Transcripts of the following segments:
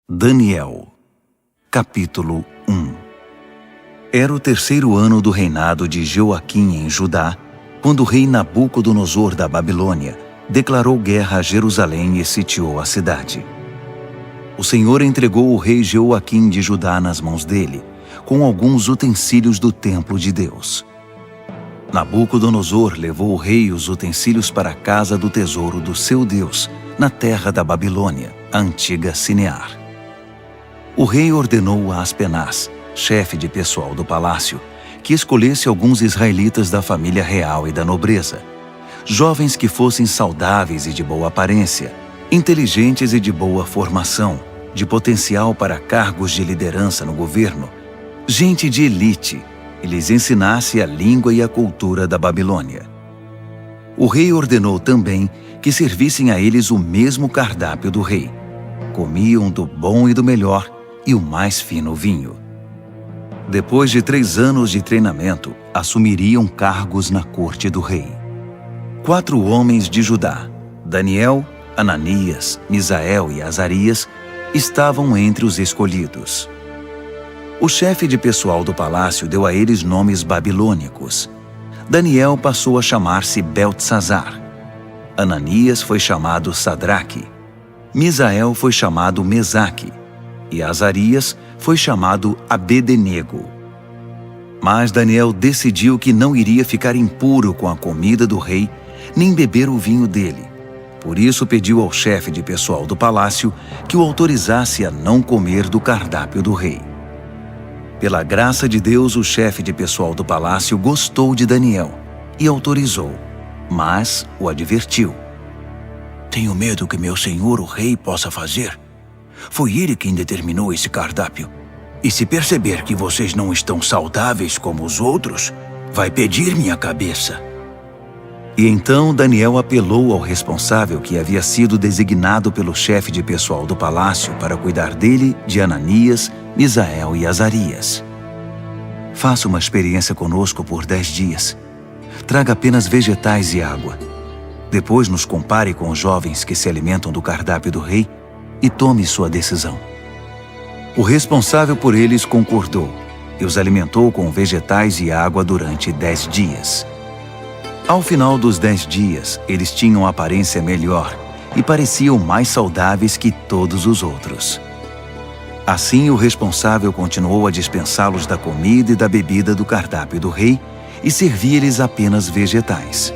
Daniel, capítulo 1. Era o 3º ano do reinado de Joaquim em Judá, quando o rei Nabucodonosor da Babilônia declarou guerra a Jerusalém e sitiou a cidade. O Senhor entregou o rei Joaquim de Judá nas mãos dele, com alguns utensílios do templo de Deus. Nabucodonosor levou o rei os utensílios para a casa do tesouro do seu Deus, na terra da Babilônia, a antiga Sinear. O rei ordenou a Aspenaz, chefe de pessoal do palácio, que escolhesse alguns israelitas da família real e da nobreza, jovens que fossem saudáveis e de boa aparência, inteligentes e de boa formação, de potencial para cargos de liderança no governo, gente de elite, e lhes ensinasse a língua e a cultura da Babilônia. O rei ordenou também que servissem a eles o mesmo cardápio do rei. Comiam do bom e do melhor e o mais fino vinho. Depois de 3 anos de treinamento, assumiriam cargos na corte do rei. 4 homens de Judá, Daniel, Ananias, Misael e Azarias, estavam entre os escolhidos. O chefe de pessoal do palácio deu a eles nomes babilônicos. Daniel passou a chamar-se Beltesazar. Ananias foi chamado Sadraque. Misael foi chamado Mesaque. E Azarias foi chamado Abed-nego. Mas Daniel decidiu que não iria ficar impuro com a comida do rei, nem beber o vinho dele. Por isso pediu ao chefe de pessoal do palácio que o autorizasse a não comer do cardápio do rei. Pela graça de Deus, o chefe de pessoal do palácio gostou de Daniel e autorizou, mas o advertiu. Tenho medo que meu senhor, o rei, possa fazer. Foi ele quem determinou esse cardápio. E se perceber que vocês não estão saudáveis como os outros, vai pedir minha cabeça. E então Daniel apelou ao responsável que havia sido designado pelo chefe de pessoal do palácio para cuidar dele, de Ananias, Misael e Azarias. Faça uma experiência conosco por 10 dias. Traga apenas vegetais e água. Depois nos compare com os jovens que se alimentam do cardápio do rei e tome sua decisão. O responsável por eles concordou e os alimentou com vegetais e água durante 10 dias. Ao final dos 10 dias, eles tinham aparência melhor e pareciam mais saudáveis que todos os outros. Assim, o responsável continuou a dispensá-los da comida e da bebida do cardápio do rei e servia-lhes apenas vegetais.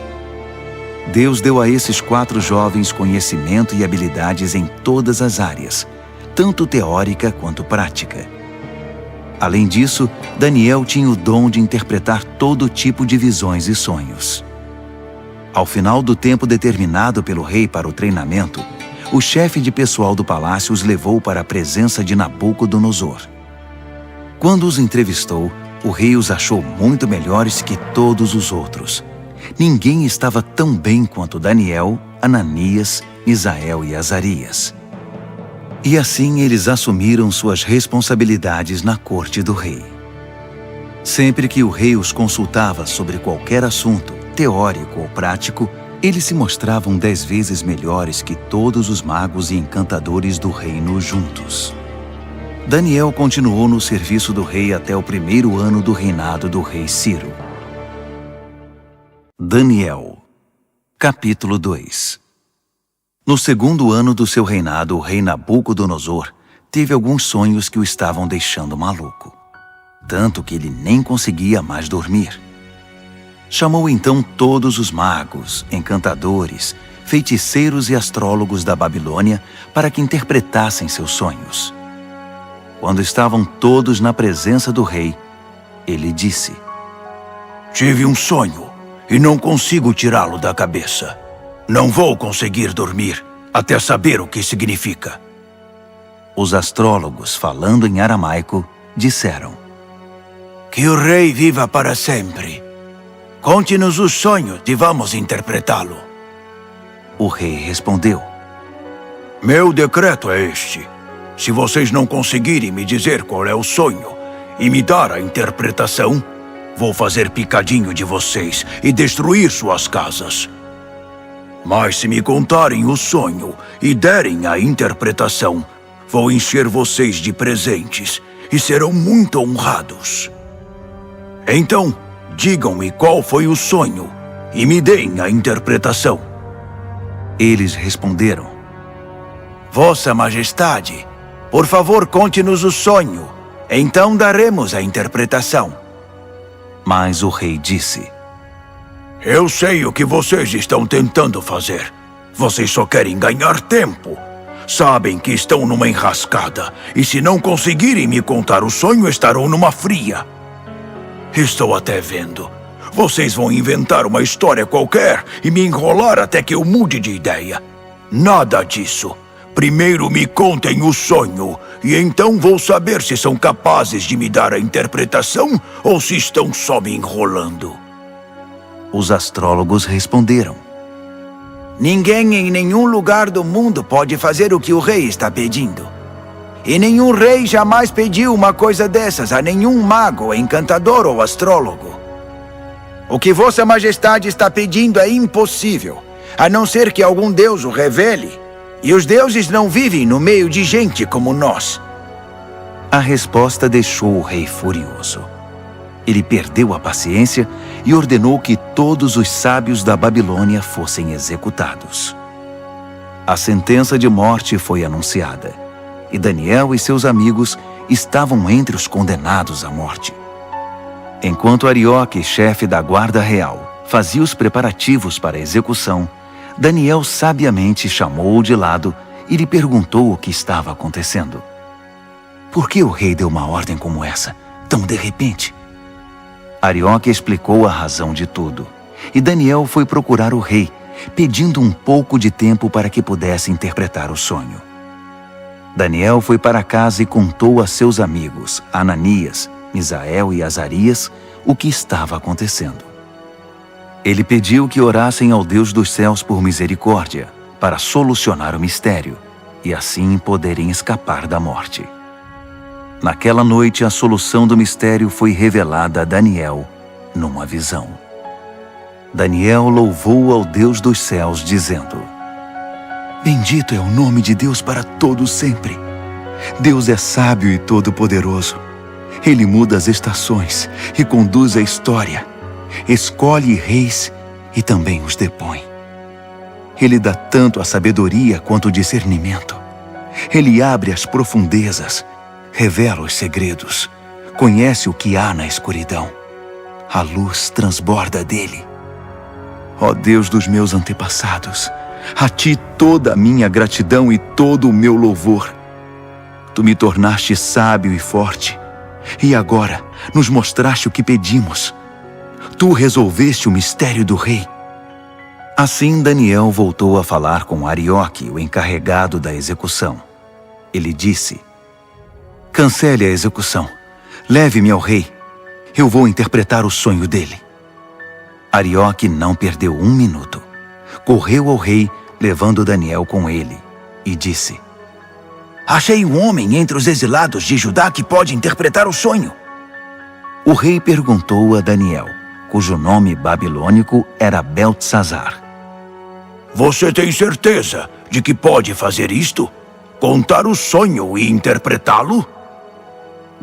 Deus deu a esses 4 jovens conhecimento e habilidades em todas as áreas, tanto teórica quanto prática. Além disso, Daniel tinha o dom de interpretar todo tipo de visões e sonhos. Ao final do tempo determinado pelo rei para o treinamento, o chefe de pessoal do palácio os levou para a presença de Nabucodonosor. Quando os entrevistou, o rei os achou muito melhores que todos os outros. Ninguém estava tão bem quanto Daniel, Ananias, Misael e Azarias. E assim eles assumiram suas responsabilidades na corte do rei. Sempre que o rei os consultava sobre qualquer assunto, teórico ou prático, eles se mostravam 10 vezes melhores que todos os magos e encantadores do reino juntos. Daniel continuou no serviço do rei até o 1º ano do reinado do rei Ciro. Daniel, capítulo 2. No 2º ano do seu reinado, o rei Nabucodonosor teve alguns sonhos que o estavam deixando maluco, tanto que ele nem conseguia mais dormir. Chamou então todos os magos, encantadores, feiticeiros e astrólogos da Babilônia para que interpretassem seus sonhos. Quando estavam todos na presença do rei, ele disse: Tive um sonho e não consigo tirá-lo da cabeça. Não vou conseguir dormir até saber o que significa. Os astrólogos, falando em aramaico, disseram: Que o rei viva para sempre. Conte-nos os sonhos e vamos interpretá-lo. O rei respondeu: Meu decreto é este. Se vocês não conseguirem me dizer qual é o sonho e me dar a interpretação, vou fazer picadinho de vocês e destruir suas casas. Mas se me contarem o sonho e derem a interpretação, Vou encher vocês de presentes e serão muito honrados. Então, digam-me qual foi o sonho e me deem a interpretação. Eles responderam: Vossa Majestade, por favor, conte-nos o sonho. Então daremos a interpretação. Mas o rei disse: Eu sei o que vocês estão tentando fazer. Vocês só querem ganhar tempo. Sabem que estão numa enrascada, e se não conseguirem me contar o sonho, estarão numa fria. Estou até vendo. Vocês vão inventar uma história qualquer e me enrolar até que eu mude de ideia. Nada disso. Primeiro me contem o sonho, e então vou saber se são capazes de me dar a interpretação ou se estão só me enrolando. Os astrólogos responderam: Ninguém em nenhum lugar do mundo pode fazer o que o rei está pedindo. E nenhum rei jamais pediu uma coisa dessas a nenhum mago, encantador ou astrólogo. O que Vossa Majestade está pedindo é impossível, a não ser que algum deus o revele. E os deuses não vivem no meio de gente como nós. A resposta deixou o rei furioso. Ele perdeu a paciência e ordenou que todos os sábios da Babilônia fossem executados. A sentença de morte foi anunciada, e Daniel e seus amigos estavam entre os condenados à morte. Enquanto Arioque, chefe da guarda real, fazia os preparativos para a execução, Daniel sabiamente chamou-o de lado e lhe perguntou o que estava acontecendo. Por que o rei deu uma ordem como essa, tão de repente? Arioque explicou a razão de tudo, e Daniel foi procurar o rei, pedindo um pouco de tempo para que pudesse interpretar o sonho. Daniel foi para casa e contou a seus amigos, Ananias, Misael e Azarias, o que estava acontecendo. Ele pediu que orassem ao Deus dos céus por misericórdia, para solucionar o mistério, e assim poderem escapar da morte. Naquela noite, a solução do mistério foi revelada a Daniel numa visão. Daniel louvou ao Deus dos céus, dizendo: Bendito é o nome de Deus para todo sempre. Deus é sábio e todo-poderoso. Ele muda as estações e conduz a história. Escolhe reis e também os depõe. Ele dá tanto a sabedoria quanto o discernimento. Ele abre as profundezas, revela os segredos, conhece o que há na escuridão. A luz transborda dele. Ó Deus dos meus antepassados, a ti toda a minha gratidão e todo o meu louvor. Tu me tornaste sábio e forte, e agora nos mostraste o que pedimos. Tu resolveste o mistério do rei. Assim Daniel voltou a falar com Arioque, o encarregado da execução. Ele disse: Cancele a execução. Leve-me ao rei. Eu vou interpretar o sonho dele. Arioque não perdeu um minuto. Correu ao rei, levando Daniel com ele, e disse: Achei um homem entre os exilados de Judá que pode interpretar o sonho. O rei perguntou a Daniel, cujo nome babilônico era Beltesazar: Você tem certeza de que pode fazer isto? Contar o sonho e interpretá-lo?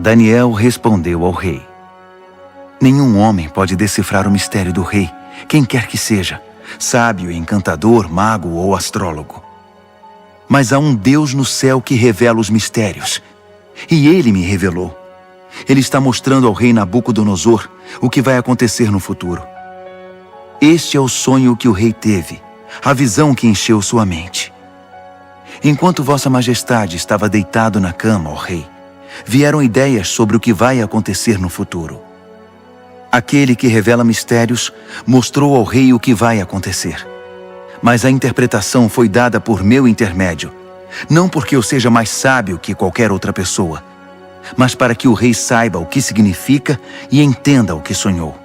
Daniel respondeu ao rei: Nenhum homem pode decifrar o mistério do rei, quem quer que seja, sábio, encantador, mago ou astrólogo. Mas há um Deus no céu que revela os mistérios, e ele me revelou. Ele está mostrando ao rei Nabucodonosor o que vai acontecer no futuro. Este é o sonho que o rei teve, a visão que encheu sua mente. Enquanto Vossa Majestade estava deitado na cama, ó rei, vieram ideias sobre o que vai acontecer no futuro. Aquele que revela mistérios mostrou ao rei o que vai acontecer. Mas a interpretação foi dada por meu intermédio, não porque eu seja mais sábio que qualquer outra pessoa, mas para que o rei saiba o que significa e entenda o que sonhou.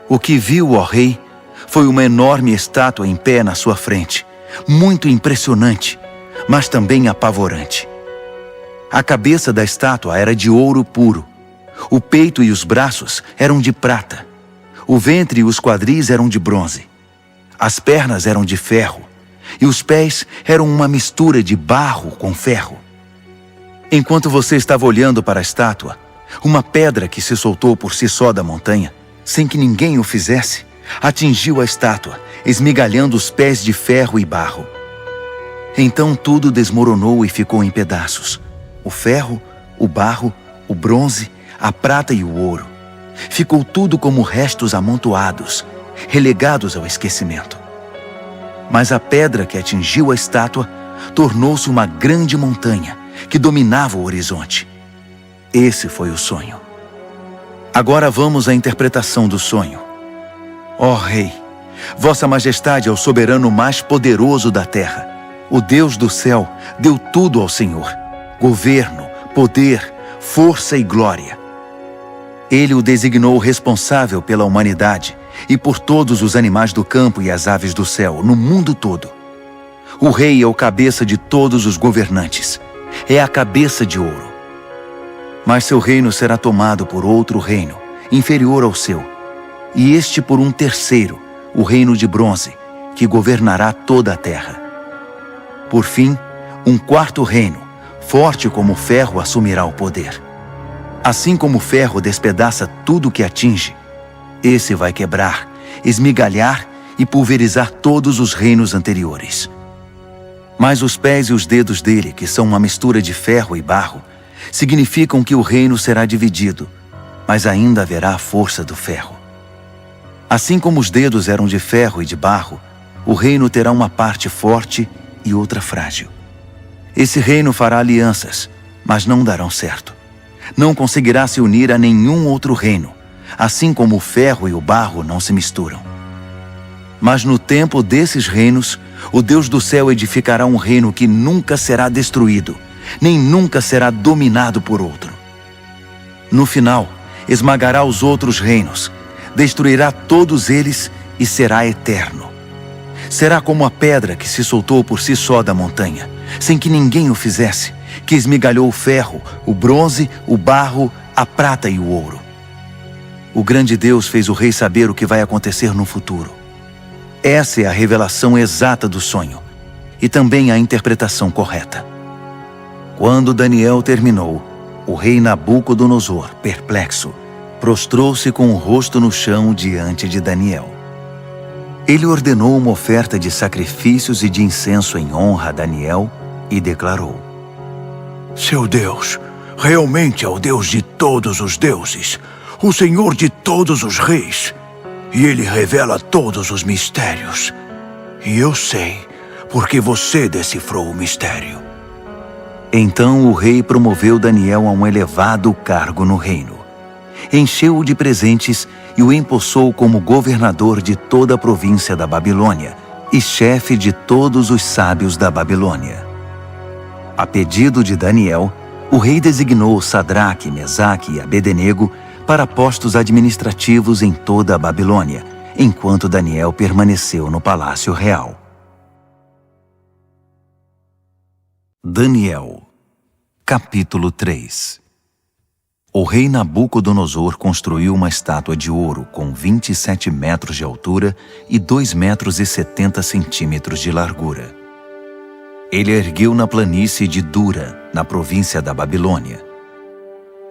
O que viu, ó rei, foi uma enorme estátua em pé na sua frente, muito impressionante, mas também apavorante. A cabeça da estátua era de ouro puro, o peito e os braços eram de prata, o ventre e os quadris eram de bronze, as pernas eram de ferro, e os pés eram uma mistura de barro com ferro. Enquanto você estava olhando para a estátua, uma pedra que se soltou por si só da montanha, sem que ninguém o fizesse, atingiu a estátua, esmigalhando os pés de ferro e barro. Então tudo desmoronou e ficou em pedaços. O ferro, o barro, o bronze, a prata e o ouro. Ficou tudo como restos amontoados, relegados ao esquecimento. Mas a pedra que atingiu a estátua tornou-se uma grande montanha que dominava o horizonte. Esse foi o sonho. Agora vamos à interpretação do sonho. Ó Rei, Vossa Majestade é o soberano mais poderoso da terra. O Deus do céu deu tudo ao Senhor: governo, poder, força e glória. Ele o designou responsável pela humanidade e por todos os animais do campo e as aves do céu, no mundo todo. O rei é o cabeça de todos os governantes. É a cabeça de ouro. Mas seu reino será tomado por outro reino, inferior ao seu, e este por um terceiro, o reino de bronze, que governará toda a terra. Por fim, um quarto reino, forte como o ferro, assumirá o poder. Assim como o ferro despedaça tudo que atinge, esse vai quebrar, esmigalhar e pulverizar todos os reinos anteriores. Mas os pés e os dedos dele, que são uma mistura de ferro e barro, significam que o reino será dividido, mas ainda haverá a força do ferro. Assim como os dedos eram de ferro e de barro, o reino terá uma parte forte e outra frágil. Esse reino fará alianças, mas não darão certo. Não conseguirá se unir a nenhum outro reino, assim como o ferro e o barro não se misturam. Mas no tempo desses reinos, o Deus do céu edificará um reino que nunca será destruído, nem nunca será dominado por outro. No final, esmagará os outros reinos, destruirá todos eles e será eterno. Será como a pedra que se soltou por si só da montanha, sem que ninguém o fizesse, que esmigalhou o ferro, o bronze, o barro, a prata e o ouro. O grande Deus fez o rei saber o que vai acontecer no futuro. Essa é a revelação exata do sonho, e também a interpretação correta. Quando Daniel terminou, o rei Nabucodonosor, perplexo, prostrou-se com o rosto no chão diante de Daniel. Ele ordenou uma oferta de sacrifícios e de incenso em honra a Daniel e declarou: Seu Deus realmente é o Deus de todos os deuses, o Senhor de todos os reis, e Ele revela todos os mistérios. E eu sei, porque você decifrou o mistério. Então o rei promoveu Daniel a um elevado cargo no reino. Encheu-o de presentes e o empossou como governador de toda a província da Babilônia e chefe de todos os sábios da Babilônia. A pedido de Daniel, o rei designou Sadraque, Mesaque e Abednego para postos administrativos em toda a Babilônia, enquanto Daniel permaneceu no palácio real. Daniel, capítulo 3. O rei Nabucodonosor construiu uma estátua de ouro com 27 metros de altura e 2,70 metros de largura. Ele a ergueu na planície de Dura, na província da Babilônia.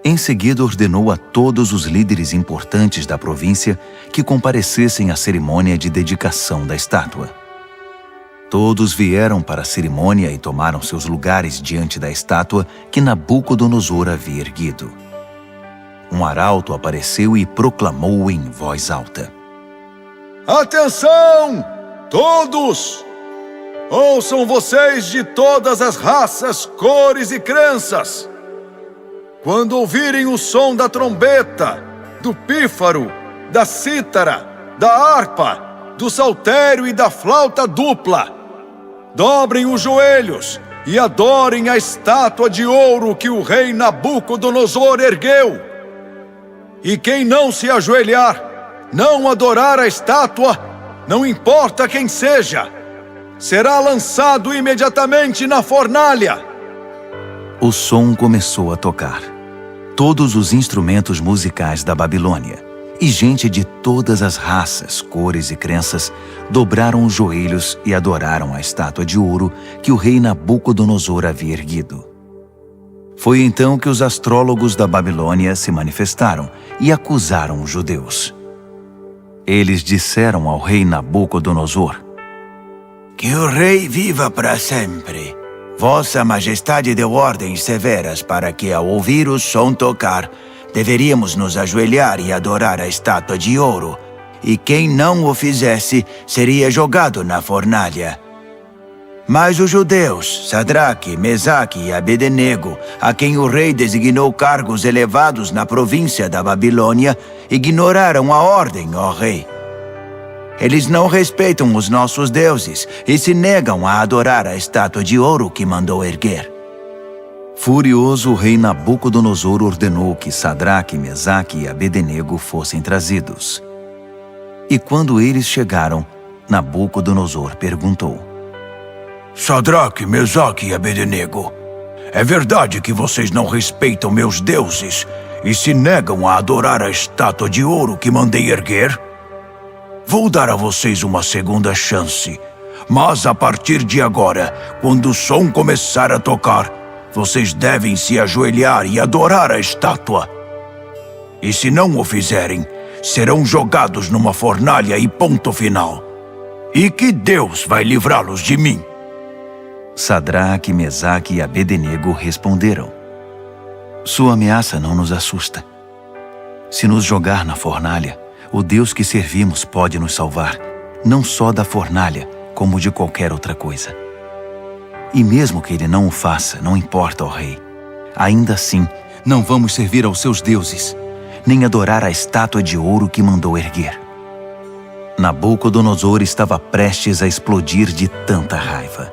Em seguida ordenou a todos os líderes importantes da província que comparecessem à cerimônia de dedicação da estátua. Todos vieram para a cerimônia e tomaram seus lugares diante da estátua que Nabucodonosor havia erguido. Um arauto apareceu e proclamou em voz alta: Atenção, todos! Ouçam vocês de todas as raças, cores e crenças! Quando ouvirem o som da trombeta, do pífaro, da cítara, da harpa, do saltério e da flauta dupla, dobrem os joelhos e adorem a estátua de ouro que o rei Nabucodonosor ergueu. E quem não se ajoelhar, não adorar a estátua, não importa quem seja, será lançado imediatamente na fornalha. O som começou a tocar. Todos os instrumentos musicais da Babilônia e gente de todas as raças, cores e crenças dobraram os joelhos e adoraram a estátua de ouro que o rei Nabucodonosor havia erguido. Foi então que os astrólogos da Babilônia se manifestaram e acusaram os judeus. Eles disseram ao rei Nabucodonosor: Que o rei viva para sempre. Vossa Majestade deu ordens severas para que, ao ouvir o som tocar, deveríamos nos ajoelhar e adorar a estátua de ouro, e quem não o fizesse seria jogado na fornalha. Mas os judeus, Sadraque, Mesaque e Abednego, a quem o rei designou cargos elevados na província da Babilônia, ignoraram a ordem, ó rei. Eles não respeitam os nossos deuses e se negam a adorar a estátua de ouro que mandou erguer. Furioso, o rei Nabucodonosor ordenou que Sadraque, Mesaque e Abednego fossem trazidos. E quando eles chegaram, Nabucodonosor perguntou: Sadraque, Mesaque e Abednego, é verdade que vocês não respeitam meus deuses e se negam a adorar a estátua de ouro que mandei erguer? Vou dar a vocês uma segunda chance, mas a partir de agora, quando o som começar a tocar, vocês devem se ajoelhar e adorar a estátua. E se não o fizerem, serão jogados numa fornalha e ponto final. E que Deus vai livrá-los de mim? Sadraque, Mesaque e Abednego responderam: Sua ameaça não nos assusta. Se nos jogar na fornalha, o Deus que servimos pode nos salvar, não só da fornalha, como de qualquer outra coisa. E mesmo que ele não o faça, não importa, ó rei. Ainda assim, não vamos servir aos seus deuses, nem adorar a estátua de ouro que mandou erguer. Nabucodonosor estava prestes a explodir de tanta raiva.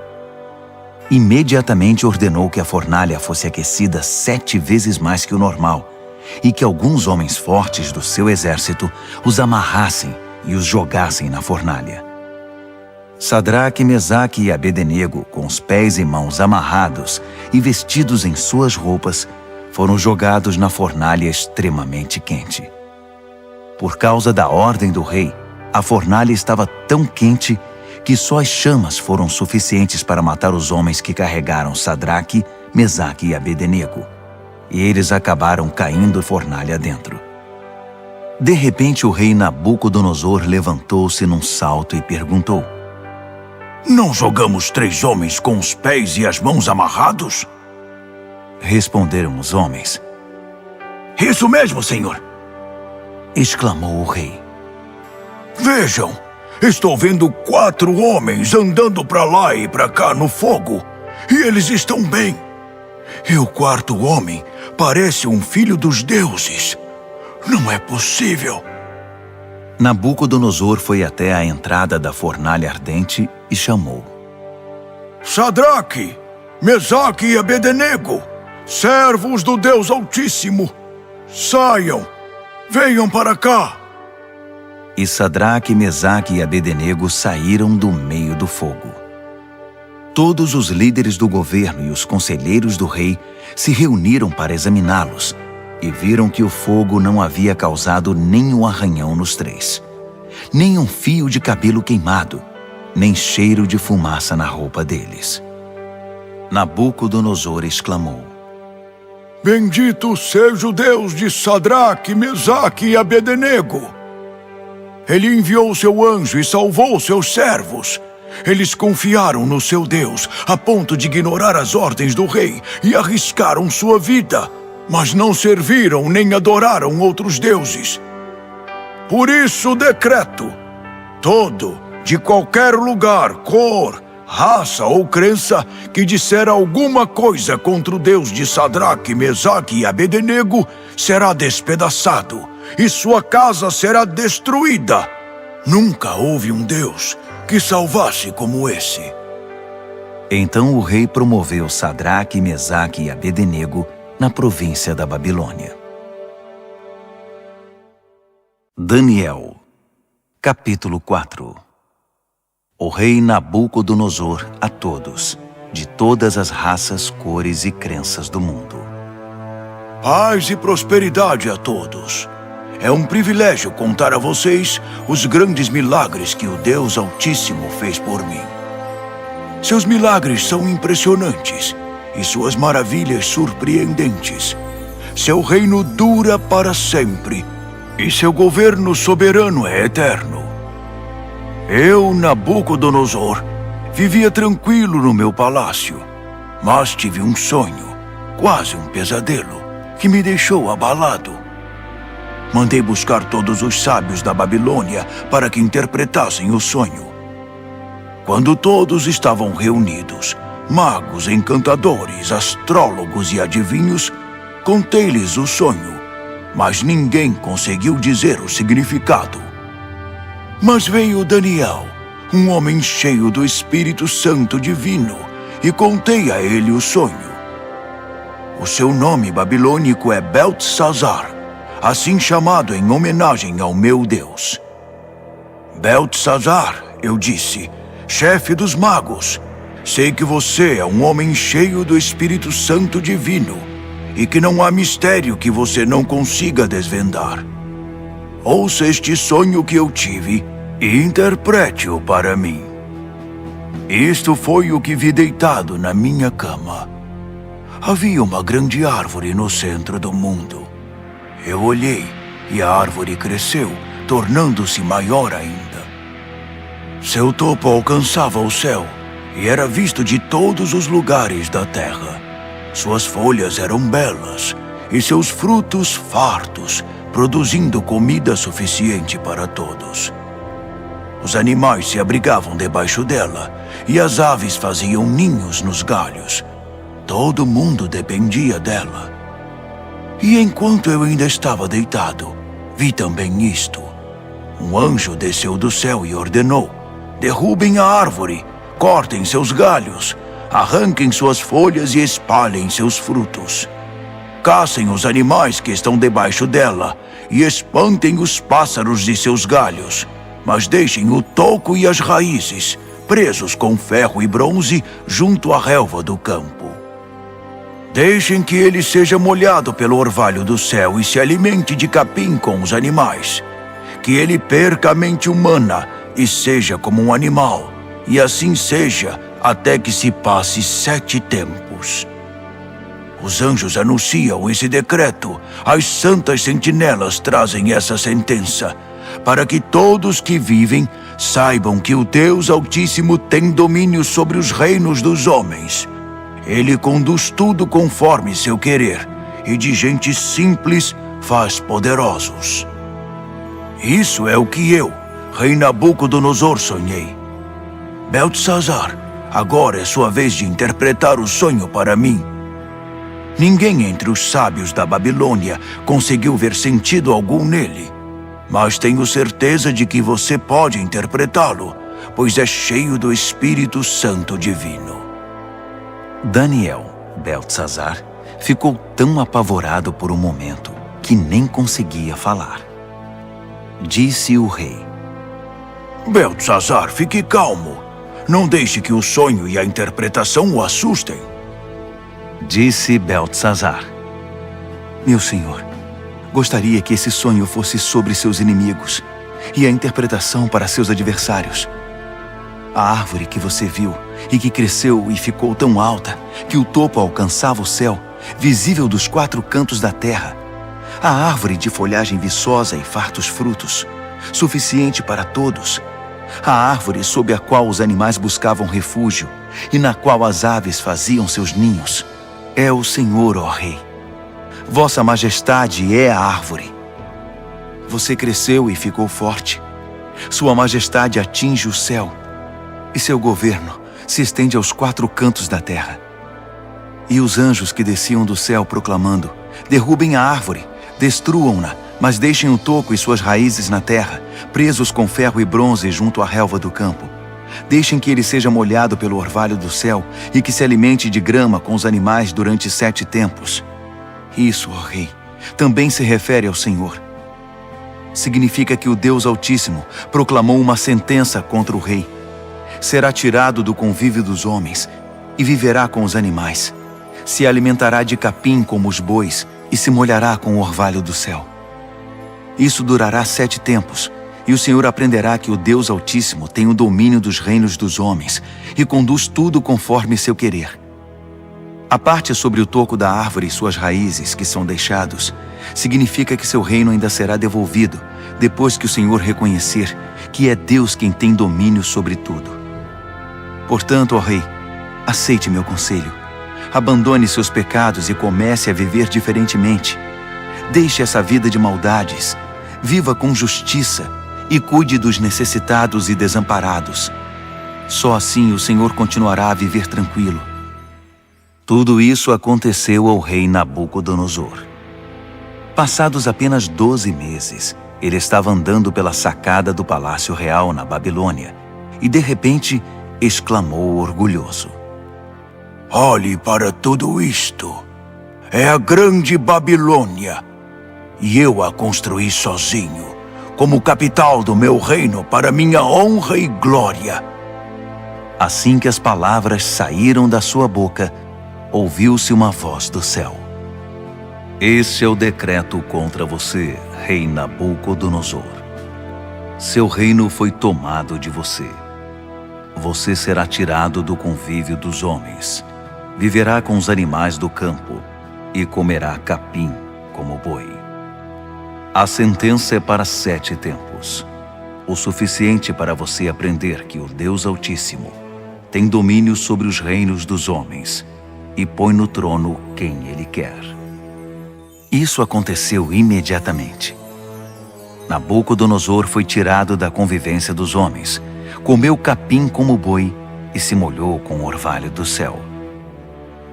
Imediatamente ordenou que a fornalha fosse aquecida 7 vezes mais que o normal e que alguns homens fortes do seu exército os amarrassem e os jogassem na fornalha. Sadraque, Mesaque e Abednego, com os pés e mãos amarrados e vestidos em suas roupas, foram jogados na fornalha extremamente quente. Por causa da ordem do rei, a fornalha estava tão quente que só as chamas foram suficientes para matar os homens que carregaram Sadraque, Mesaque e Abednego. E eles acabaram caindo fornalha dentro. De repente, o rei Nabucodonosor levantou-se num salto e perguntou: Não jogamos 3 homens com os pés e as mãos amarrados? Responderam os homens. Isso mesmo, senhor! Exclamou o rei. Vejam! Estou vendo 4 homens andando para lá e para cá no fogo, e eles estão bem. E o 4º homem parece um filho dos deuses. Não é possível. Nabucodonosor foi até a entrada da fornalha ardente e chamou: Sadraque, Mesaque e Abednego, servos do Deus Altíssimo, saiam, venham para cá. E Sadraque, Mesaque e Abednego saíram do meio do fogo. Todos os líderes do governo e os conselheiros do rei se reuniram para examiná-los e viram que o fogo não havia causado nenhum arranhão nos 3, nem um fio de cabelo queimado, nem cheiro de fumaça na roupa deles. Nabucodonosor exclamou: Bendito seja o Deus de Sadraque, Mesaque e Abednego. Ele enviou seu anjo e salvou seus servos. Eles confiaram no seu Deus a ponto de ignorar as ordens do rei e arriscaram sua vida, mas não serviram nem adoraram outros deuses. Por isso decreto: todo, de qualquer lugar, cor, raça ou crença, que disser alguma coisa contra o Deus de Sadraque, Mesaque e Abednego, será despedaçado, e sua casa será destruída. Nunca houve um Deus que salvasse como esse. Então o rei promoveu Sadraque, Mesaque e Abednego na província da Babilônia. Daniel, capítulo 4. O rei Nabucodonosor a todos, de todas as raças, cores e crenças do mundo. Paz e prosperidade a todos. É um privilégio contar a vocês os grandes milagres que o Deus Altíssimo fez por mim. Seus milagres são impressionantes e suas maravilhas surpreendentes. Seu reino dura para sempre, e seu governo soberano é eterno. Eu, Nabucodonosor, vivia tranquilo no meu palácio, mas tive um sonho, quase um pesadelo, que me deixou abalado. Mandei buscar todos os sábios da Babilônia para que interpretassem o sonho. Quando todos estavam reunidos, magos, encantadores, astrólogos e adivinhos, contei-lhes o sonho, mas ninguém conseguiu dizer o significado. Mas veio Daniel, um homem cheio do Espírito Santo divino, e contei a ele o sonho. O seu nome babilônico é Beltesazar, assim chamado em homenagem ao meu Deus. Beltesazar, eu disse, chefe dos magos, sei que você é um homem cheio do Espírito Santo divino e que não há mistério que você não consiga desvendar. Ouça este sonho que eu tive e interprete-o para mim. Isto foi o que vi deitado na minha cama. Havia uma grande árvore no centro do mundo. Eu olhei e a árvore cresceu, tornando-se maior ainda. Seu topo alcançava o céu e era visto de todos os lugares da terra. Suas folhas eram belas e seus frutos fartos, produzindo comida suficiente para todos. Os animais se abrigavam debaixo dela e as aves faziam ninhos nos galhos. Todo mundo dependia dela. E enquanto eu ainda estava deitado, vi também isto. Um anjo desceu do céu e ordenou: derrubem a árvore, cortem seus galhos, arranquem suas folhas e espalhem seus frutos. Caçem os animais que estão debaixo dela e espantem os pássaros de seus galhos, mas deixem o toco e as raízes presos com ferro e bronze junto à relva do campo. Deixem que ele seja molhado pelo orvalho do céu e se alimente de capim com os animais. Que ele perca a mente humana e seja como um animal, e assim seja até que se passe 7 tempos. Os anjos anunciam esse decreto, as santas sentinelas trazem essa sentença, para que todos que vivem saibam que o Deus Altíssimo tem domínio sobre os reinos dos homens. Ele conduz tudo conforme seu querer, e de gente simples faz poderosos. Isso é o que eu, rei Nabucodonosor, sonhei. Beltesazar, agora é sua vez de interpretar o sonho para mim. Ninguém entre os sábios da Babilônia conseguiu ver sentido algum nele, mas tenho certeza de que você pode interpretá-lo, pois é cheio do Espírito Santo divino. Daniel, Beltesazar, ficou tão apavorado por um momento que nem conseguia falar. Disse o rei: Beltesazar, fique calmo. Não deixe que o sonho e a interpretação o assustem. Disse Beltesazar: meu senhor, gostaria que esse sonho fosse sobre seus inimigos e a interpretação para seus adversários. A árvore que você viu e que cresceu e ficou tão alta que o topo alcançava o céu, visível dos 4 cantos da terra. A árvore de folhagem viçosa e fartos frutos, suficiente para todos. A árvore sob a qual os animais buscavam refúgio e na qual as aves faziam seus ninhos. É o Senhor, ó Rei. Vossa Majestade é a árvore. Você cresceu e ficou forte. Sua Majestade atinge o céu e seu governo se estende aos 4 cantos da terra. E os anjos que desciam do céu proclamando: derrubem a árvore, destruam-na, mas deixem o toco e suas raízes na terra, presos com ferro e bronze junto à relva do campo. Deixem que ele seja molhado pelo orvalho do céu e que se alimente de grama com os animais durante 7 tempos. Isso, ó Rei, também se refere ao Senhor. Significa que o Deus Altíssimo proclamou uma sentença contra o rei. Será tirado do convívio dos homens e viverá com os animais. Se alimentará de capim como os bois e se molhará com o orvalho do céu. Isso durará 7 tempos, e o Senhor aprenderá que o Deus Altíssimo tem o domínio dos reinos dos homens e conduz tudo conforme seu querer. A parte sobre o toco da árvore e suas raízes que são deixados, significa que seu reino ainda será devolvido, depois que o Senhor reconhecer que é Deus quem tem domínio sobre tudo. Portanto, ó rei, aceite meu conselho. Abandone seus pecados e comece a viver diferentemente. Deixe essa vida de maldades, viva com justiça e cuide dos necessitados e desamparados. Só assim o Senhor continuará a viver tranquilo. Tudo isso aconteceu ao rei Nabucodonosor. Passados apenas 12 meses, ele estava andando pela sacada do palácio real na Babilônia e, de repente, exclamou orgulhoso: Olhe para tudo isto. É a grande Babilônia. E eu a construí sozinho, como capital do meu reino para minha honra e glória. Assim que as palavras saíram da sua boca, ouviu-se uma voz do céu: Esse é o decreto contra você, rei Nabucodonosor. Seu reino foi tomado de você. Você será tirado do convívio dos homens, viverá com os animais do campo e comerá capim como boi. A sentença é para 7 tempos, o suficiente para você aprender que o Deus Altíssimo tem domínio sobre os reinos dos homens e põe no trono quem ele quer. Isso aconteceu imediatamente. Nabucodonosor foi tirado da convivência dos homens, comeu capim como boi e se molhou com o orvalho do céu.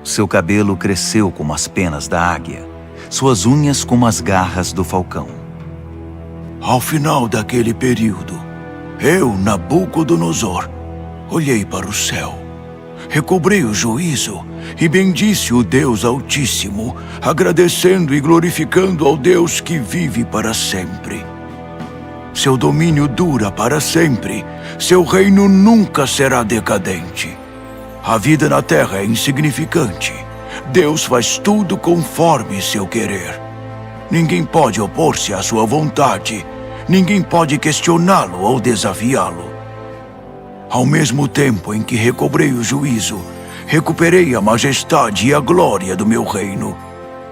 Seu cabelo cresceu como as penas da águia, suas unhas como as garras do falcão. Ao final daquele período, eu, Nabucodonosor, olhei para o céu, recobrei o juízo e bendisse o Deus Altíssimo, agradecendo e glorificando ao Deus que vive para sempre. Seu domínio dura para sempre, seu reino nunca será decadente. A vida na terra é insignificante. Deus faz tudo conforme seu querer. Ninguém pode opor-se à sua vontade, ninguém pode questioná-lo ou desafiá-lo. Ao mesmo tempo em que recobrei o juízo, recuperei a majestade e a glória do meu reino.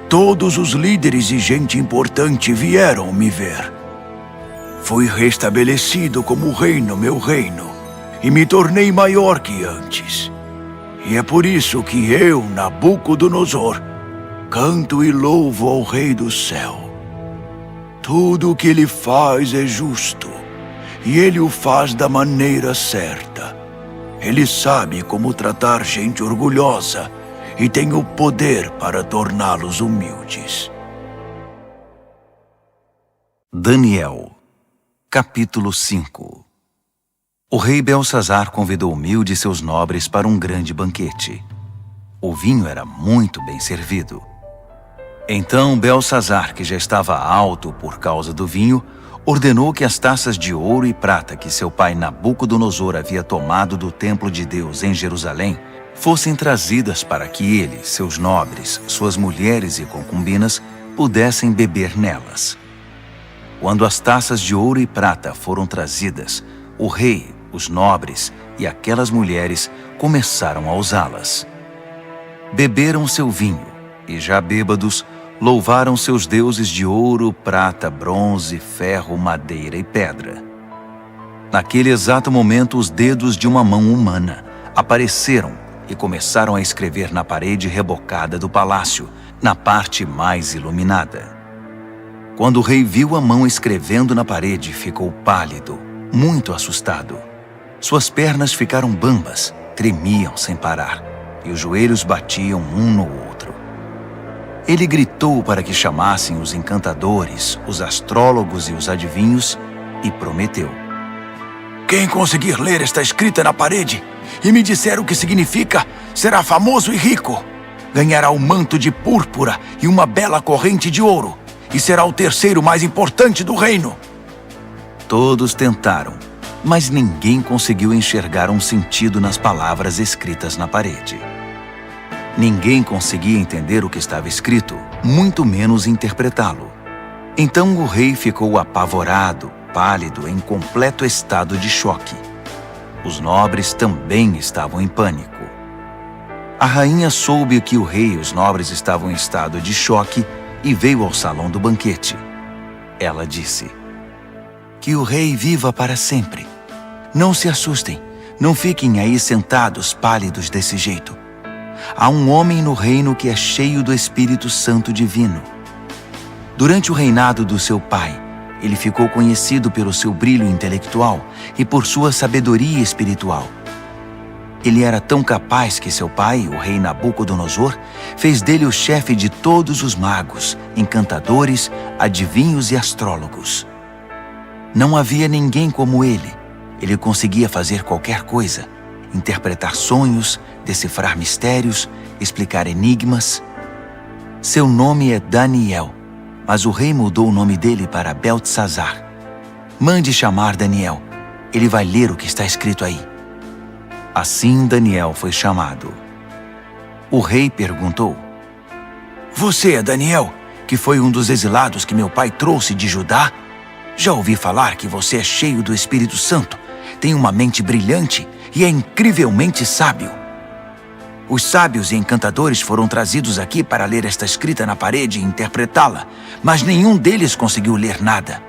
Todos os líderes e gente importante vieram me ver. Fui restabelecido como rei no meu reino e me tornei maior que antes. E é por isso que eu, Nabucodonosor, canto e louvo ao Rei do céu. Tudo o que ele faz é justo, e ele o faz da maneira certa. Ele sabe como tratar gente orgulhosa e tem o poder para torná-los humildes. Daniel, capítulo 5. O rei Belsazar convidou Humilde e seus nobres para um grande banquete. O vinho era muito bem servido. Então Belsazar, que já estava alto por causa do vinho, ordenou que as taças de ouro e prata que seu pai Nabucodonosor havia tomado do templo de Deus em Jerusalém fossem trazidas para que ele, seus nobres, suas mulheres e concubinas pudessem beber nelas. Quando as taças de ouro e prata foram trazidas, o rei, os nobres e aquelas mulheres começaram a usá-las. Beberam seu vinho e, já bêbados, louvaram seus deuses de ouro, prata, bronze, ferro, madeira e pedra. Naquele exato momento, os dedos de uma mão humana apareceram e começaram a escrever na parede rebocada do palácio, na parte mais iluminada. Quando o rei viu a mão escrevendo na parede, ficou pálido, muito assustado. Suas pernas ficaram bambas, tremiam sem parar, e os joelhos batiam um no outro. Ele gritou para que chamassem os encantadores, os astrólogos e os adivinhos, e prometeu: Quem conseguir ler esta escrita na parede e me disser o que significa, será famoso e rico. Ganhará um manto de púrpura e uma bela corrente de ouro, e será o terceiro mais importante do reino. Todos tentaram, mas ninguém conseguiu enxergar um sentido nas palavras escritas na parede. Ninguém conseguia entender o que estava escrito, muito menos interpretá-lo. Então o rei ficou apavorado, pálido, em completo estado de choque. Os nobres também estavam em pânico. A rainha soube que o rei e os nobres estavam em estado de choque e veio ao salão do banquete. Ela disse: "Que o rei viva para sempre. Não se assustem, não fiquem aí sentados pálidos desse jeito. Há um homem no reino que é cheio do Espírito Santo divino. Durante o reinado do seu pai, ele ficou conhecido pelo seu brilho intelectual e por sua sabedoria espiritual. Ele era tão capaz que seu pai, o rei Nabucodonosor, fez dele o chefe de todos os magos, encantadores, adivinhos e astrólogos. Não havia ninguém como ele. Ele conseguia fazer qualquer coisa: interpretar sonhos, decifrar mistérios, explicar enigmas. Seu nome é Daniel, mas o rei mudou o nome dele para Beltesazar. Mande chamar Daniel. Ele vai ler o que está escrito aí." Assim Daniel foi chamado. O rei perguntou: "Você é Daniel, que foi um dos exilados que meu pai trouxe de Judá? Já ouvi falar que você é cheio do Espírito Santo, tem uma mente brilhante e é incrivelmente sábio. Os sábios e encantadores foram trazidos aqui para ler esta escrita na parede e interpretá-la, mas nenhum deles conseguiu ler nada.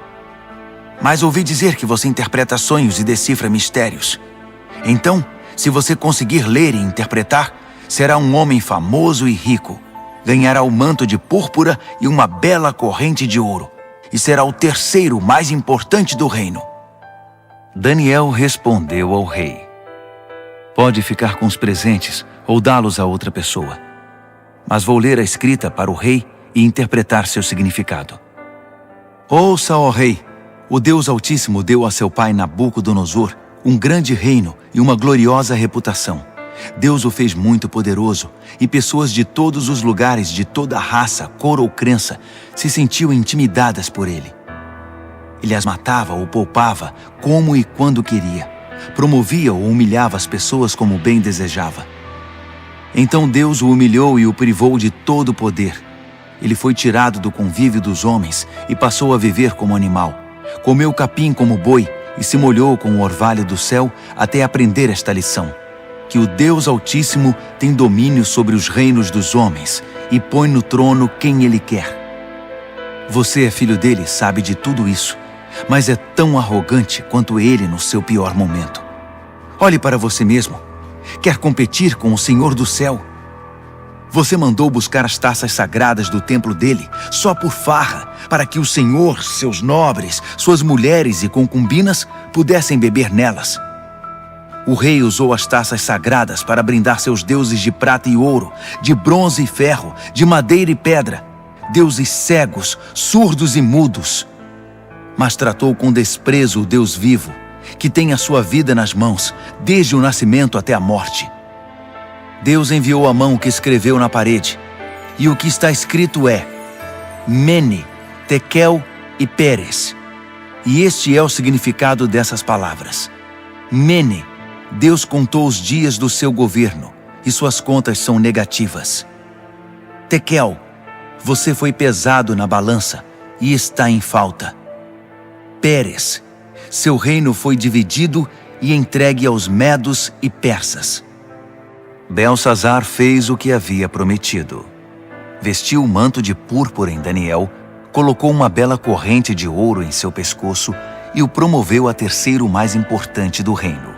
Mas ouvi dizer que você interpreta sonhos e decifra mistérios. Então, se você conseguir ler e interpretar, será um homem famoso e rico. Ganhará o manto de púrpura e uma bela corrente de ouro, e será o terceiro mais importante do reino." Daniel respondeu ao rei: "Pode ficar com os presentes ou dá-los a outra pessoa. Mas vou ler a escrita para o rei e interpretar seu significado. Ouça, ó rei, o Deus Altíssimo deu a seu pai Nabucodonosor um grande reino e uma gloriosa reputação. Deus o fez muito poderoso, e pessoas de todos os lugares, de toda raça, cor ou crença, se sentiam intimidadas por ele. Ele as matava ou poupava, como e quando queria. Promovia ou humilhava as pessoas como bem desejava. Então Deus o humilhou e o privou de todo o poder. Ele foi tirado do convívio dos homens e passou a viver como animal. Comeu capim como boi e se molhou com o orvalho do céu até aprender esta lição: que o Deus Altíssimo tem domínio sobre os reinos dos homens e põe no trono quem ele quer. Você é filho dele, sabe de tudo isso, mas é tão arrogante quanto ele no seu pior momento. Olhe para você mesmo. Quer competir com o Senhor do céu? Você mandou buscar as taças sagradas do templo dele só por farra, para que o Senhor, seus nobres, suas mulheres e concubinas pudessem beber nelas. O rei usou as taças sagradas para brindar seus deuses de prata e ouro, de bronze e ferro, de madeira e pedra, deuses cegos, surdos e mudos. Mas tratou com desprezo o Deus vivo, que tem a sua vida nas mãos, desde o nascimento até a morte. Deus enviou a mão que escreveu na parede, e o que está escrito é: Mene, Tekel e Peres. E este é o significado dessas palavras. Mene, Deus contou os dias do seu governo, e suas contas são negativas. Tekel, você foi pesado na balança e está em falta. Peres, seu reino foi dividido e entregue aos medos e persas. Beltesazar fez o que havia prometido. Vestiu o manto de púrpura em Daniel, colocou uma bela corrente de ouro em seu pescoço e o promoveu a terceiro mais importante do reino.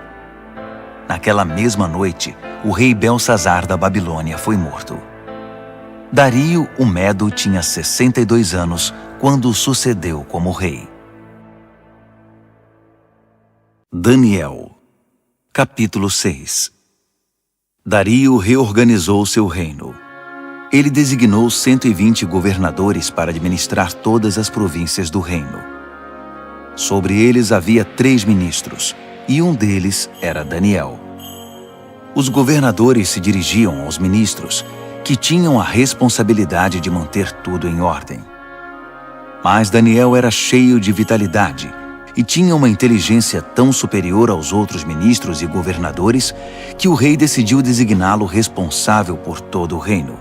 Naquela mesma noite, o rei Beltesazar da Babilônia foi morto. Dario, o Medo, tinha 62 anos quando o sucedeu como rei. Daniel, capítulo 6. Dario reorganizou seu reino. Ele designou 120 governadores para administrar todas as províncias do reino. Sobre eles havia 3 ministros, e um deles era Daniel. Os governadores se dirigiam aos ministros, que tinham a responsabilidade de manter tudo em ordem. Mas Daniel era cheio de vitalidade e tinha uma inteligência tão superior aos outros ministros e governadores que o rei decidiu designá-lo responsável por todo o reino.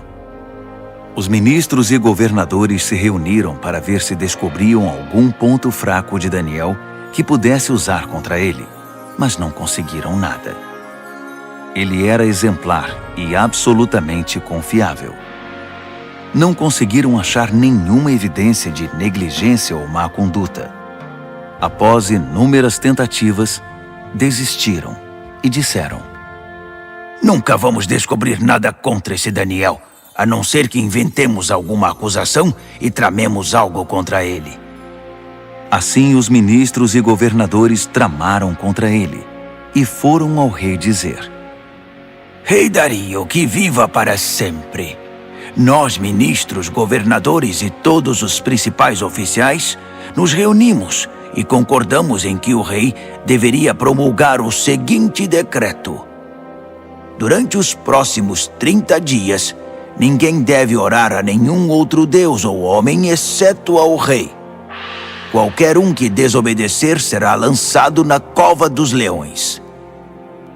Os ministros e governadores se reuniram para ver se descobriam algum ponto fraco de Daniel que pudesse usar contra ele, mas não conseguiram nada. Ele era exemplar e absolutamente confiável. Não conseguiram achar nenhuma evidência de negligência ou má conduta. Após inúmeras tentativas, desistiram e disseram: Nunca vamos descobrir nada contra esse Daniel, a não ser que inventemos alguma acusação e tramemos algo contra ele. Assim, os ministros e governadores tramaram contra ele e foram ao rei dizer: Rei Dario, que viva para sempre! Nós, ministros, governadores e todos os principais oficiais, nos reunimos e concordamos em que o rei deveria promulgar o seguinte decreto: durante os próximos 30 dias, ninguém deve orar a nenhum outro deus ou homem exceto ao rei. Qualquer um que desobedecer será lançado na cova dos leões.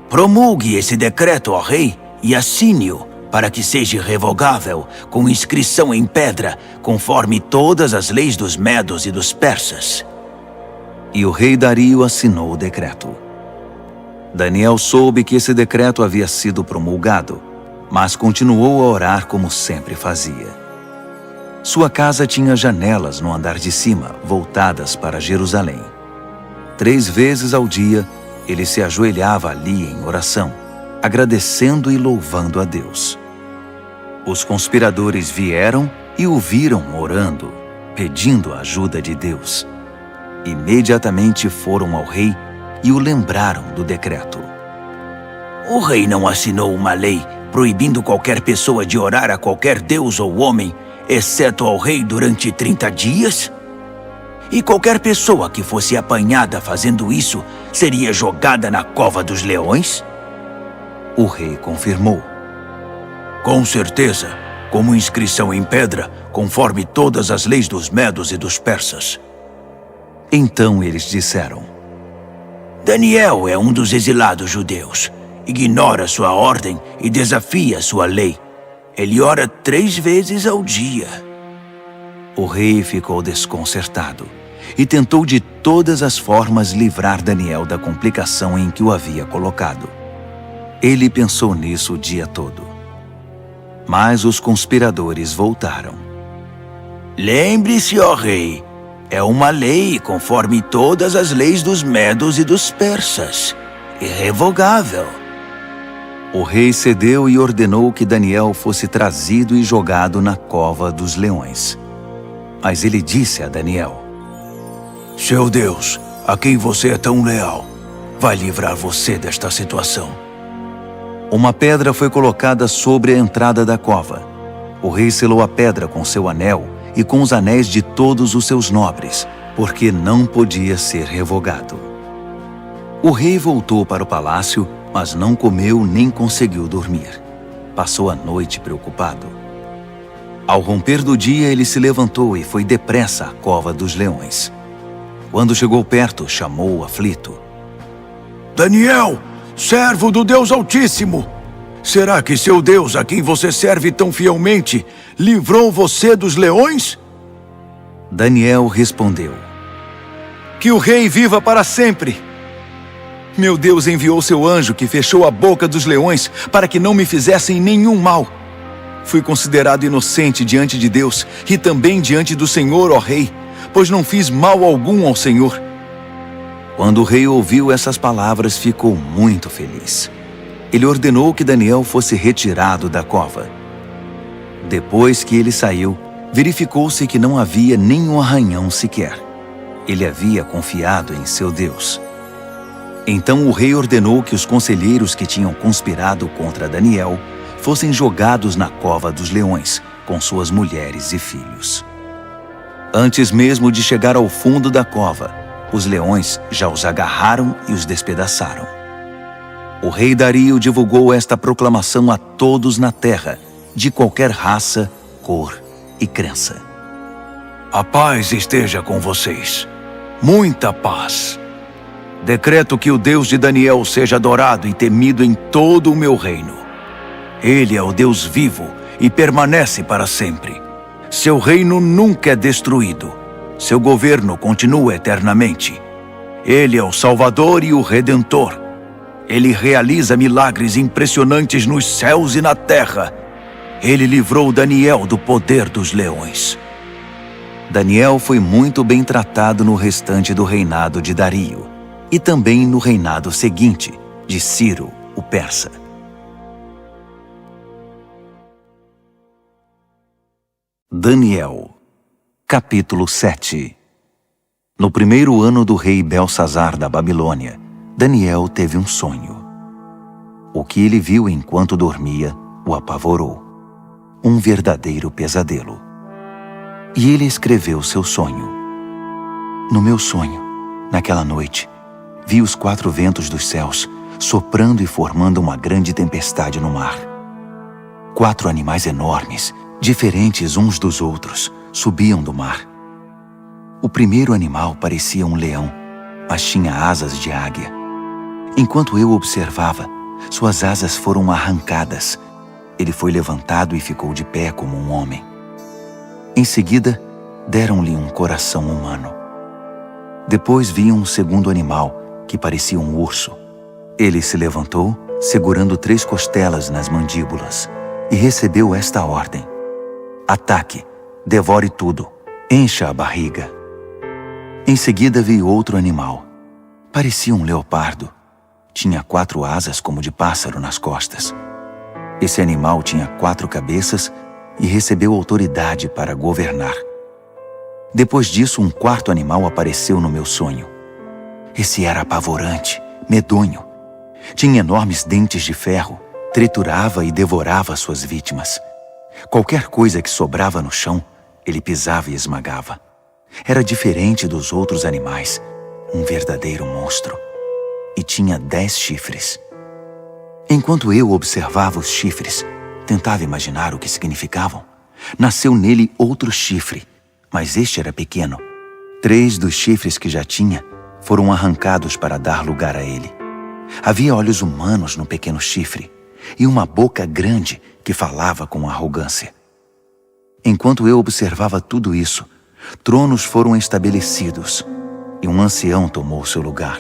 Promulgue esse decreto ao rei e assine-o para que seja revogável, com inscrição em pedra, conforme todas as leis dos medos e dos persas. E o rei Dario assinou o decreto. Daniel soube que esse decreto havia sido promulgado, mas continuou a orar como sempre fazia. Sua casa tinha janelas no andar de cima, voltadas para Jerusalém. 3 vezes ao dia, ele se ajoelhava ali em oração, agradecendo e louvando a Deus. Os conspiradores vieram e o viram orando, pedindo a ajuda de Deus. Imediatamente foram ao rei e o lembraram do decreto. O rei não assinou uma lei proibindo qualquer pessoa de orar a qualquer deus ou homem, exceto ao rei durante 30 dias? E qualquer pessoa que fosse apanhada fazendo isso seria jogada na cova dos leões? O rei confirmou. Com certeza, como inscrição em pedra, conforme todas as leis dos medos e dos persas. Então eles disseram: Daniel é um dos exilados judeus. Ignora sua ordem e desafia sua lei. Ele ora 3 vezes ao dia. O rei ficou desconcertado e tentou de todas as formas livrar Daniel da complicação em que o havia colocado. Ele pensou nisso o dia todo. Mas os conspiradores voltaram. Lembre-se, ó rei, é uma lei conforme todas as leis dos medos e dos persas. Irrevogável. O rei cedeu e ordenou que Daniel fosse trazido e jogado na cova dos leões. Mas ele disse a Daniel: Seu Deus, a quem você é tão leal, vai livrar você desta situação. Uma pedra foi colocada sobre a entrada da cova. O rei selou a pedra com seu anel e com os anéis de todos os seus nobres, porque não podia ser revogado. O rei voltou para o palácio, mas não comeu nem conseguiu dormir. Passou a noite preocupado. Ao romper do dia, ele se levantou e foi depressa à cova dos leões. Quando chegou perto, chamou o aflito: Daniel, servo do Deus Altíssimo! Será que seu Deus, a quem você serve tão fielmente, livrou você dos leões? Daniel respondeu: Que o rei viva para sempre! Meu Deus enviou seu anjo que fechou a boca dos leões para que não me fizessem nenhum mal. Fui considerado inocente diante de Deus e também diante do Senhor, ó rei, pois não fiz mal algum ao Senhor. Quando o rei ouviu essas palavras, ficou muito feliz. Ele ordenou que Daniel fosse retirado da cova. Depois que ele saiu, verificou-se que não havia nenhum arranhão sequer. Ele havia confiado em seu Deus. Então o rei ordenou que os conselheiros que tinham conspirado contra Daniel fossem jogados na cova dos leões, com suas mulheres e filhos. Antes mesmo de chegar ao fundo da cova, os leões já os agarraram e os despedaçaram. O rei Dario divulgou esta proclamação a todos na terra, de qualquer raça, cor e crença. A paz esteja com vocês. Muita paz. Decreto que o Deus de Daniel seja adorado e temido em todo o meu reino. Ele é o Deus vivo e permanece para sempre. Seu reino nunca é destruído. Seu governo continua eternamente. Ele é o Salvador e o Redentor. Ele realiza milagres impressionantes nos céus e na terra. Ele livrou Daniel do poder dos leões. Daniel foi muito bem tratado no restante do reinado de Dario e também no reinado seguinte, de Ciro, o persa. Daniel, capítulo 7. No primeiro ano do rei Belsazar da Babilônia, Daniel teve um sonho. O que ele viu enquanto dormia o apavorou. Um verdadeiro pesadelo. E ele escreveu seu sonho. No meu sonho, naquela noite, vi os 4 ventos dos céus soprando e formando uma grande tempestade no mar. 4 animais enormes, diferentes uns dos outros, subiam do mar. O primeiro animal parecia um leão, mas tinha asas de águia. Enquanto eu observava, suas asas foram arrancadas. Ele foi levantado e ficou de pé como um homem. Em seguida, deram-lhe um coração humano. Depois vi um segundo animal, que parecia um urso. Ele se levantou, segurando 3 costelas nas mandíbulas, e recebeu esta ordem: ataque, devore tudo, encha a barriga. Em seguida vi outro animal. Parecia um leopardo. Tinha 4 asas como de pássaro nas costas. Esse animal tinha 4 cabeças e recebeu autoridade para governar. Depois disso, um 4º animal apareceu no meu sonho. Esse era apavorante, medonho. Tinha enormes dentes de ferro, triturava e devorava suas vítimas. Qualquer coisa que sobrava no chão, ele pisava e esmagava. Era diferente dos outros animais, um verdadeiro monstro. E tinha 10 chifres. Enquanto eu observava os chifres, tentava imaginar o que significavam. Nasceu nele outro chifre, mas este era pequeno. 3 dos chifres que já tinha foram arrancados para dar lugar a ele. Havia olhos humanos no pequeno chifre e uma boca grande que falava com arrogância. Enquanto eu observava tudo isso, tronos foram estabelecidos e um ancião tomou seu lugar.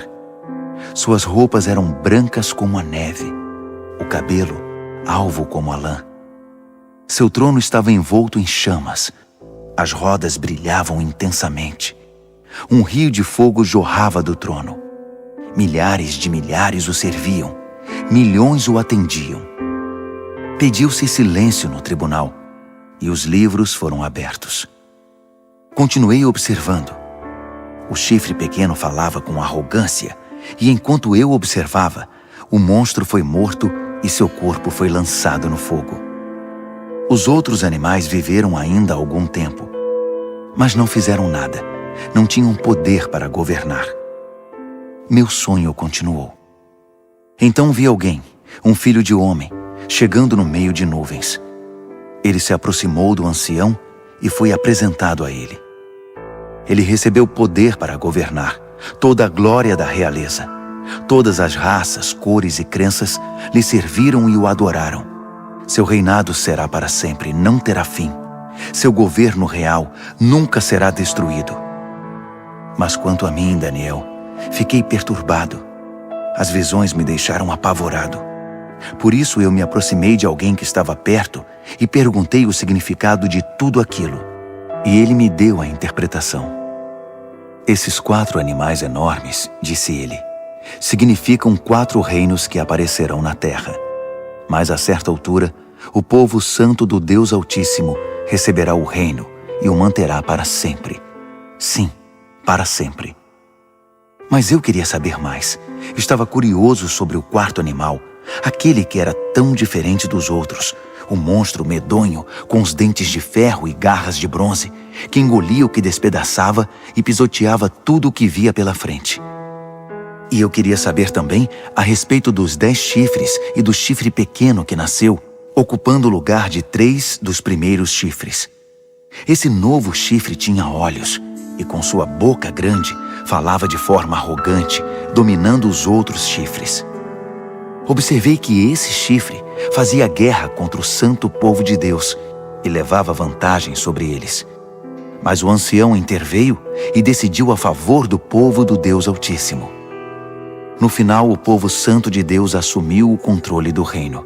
Suas roupas eram brancas como a neve, o cabelo alvo como a lã. Seu trono estava envolto em chamas, as rodas brilhavam intensamente. Um rio de fogo jorrava do trono. Milhares de milhares o serviam, milhões o atendiam. Pediu-se silêncio no tribunal e os livros foram abertos. Continuei observando. O chifre pequeno falava com arrogância e enquanto eu observava, o monstro foi morto e seu corpo foi lançado no fogo. Os outros animais viveram ainda algum tempo, mas não fizeram nada, não tinham poder para governar. Meu sonho continuou. Então vi alguém, um filho de homem, chegando no meio de nuvens. Ele se aproximou do ancião e foi apresentado a ele. Ele recebeu poder para governar, toda a glória da realeza. Todas as raças, cores e crenças lhe serviram e o adoraram. Seu reinado será para sempre, não terá fim. Seu governo real nunca será destruído. Mas quanto a mim, Daniel, fiquei perturbado. As visões me deixaram apavorado. Por isso eu me aproximei de alguém que estava perto e perguntei o significado de tudo aquilo. E ele me deu a interpretação. Esses 4 animais enormes, disse ele, significam 4 reinos que aparecerão na terra. Mas a certa altura, o povo santo do Deus Altíssimo receberá o reino e o manterá para sempre. Sim, para sempre. Mas eu queria saber mais. Estava curioso sobre o 4º animal, aquele que era tão diferente dos outros, o monstro medonho com os dentes de ferro e garras de bronze, que engolia o que despedaçava e pisoteava tudo o que via pela frente. E eu queria saber também a respeito dos 10 chifres e do chifre pequeno que nasceu, ocupando o lugar de 3 dos primeiros chifres. Esse novo chifre tinha olhos e com sua boca grande falava de forma arrogante, dominando os outros chifres. Observei que esse chifre fazia guerra contra o santo povo de Deus e levava vantagem sobre eles. Mas o ancião interveio e decidiu a favor do povo do Deus Altíssimo. No final, o povo santo de Deus assumiu o controle do reino.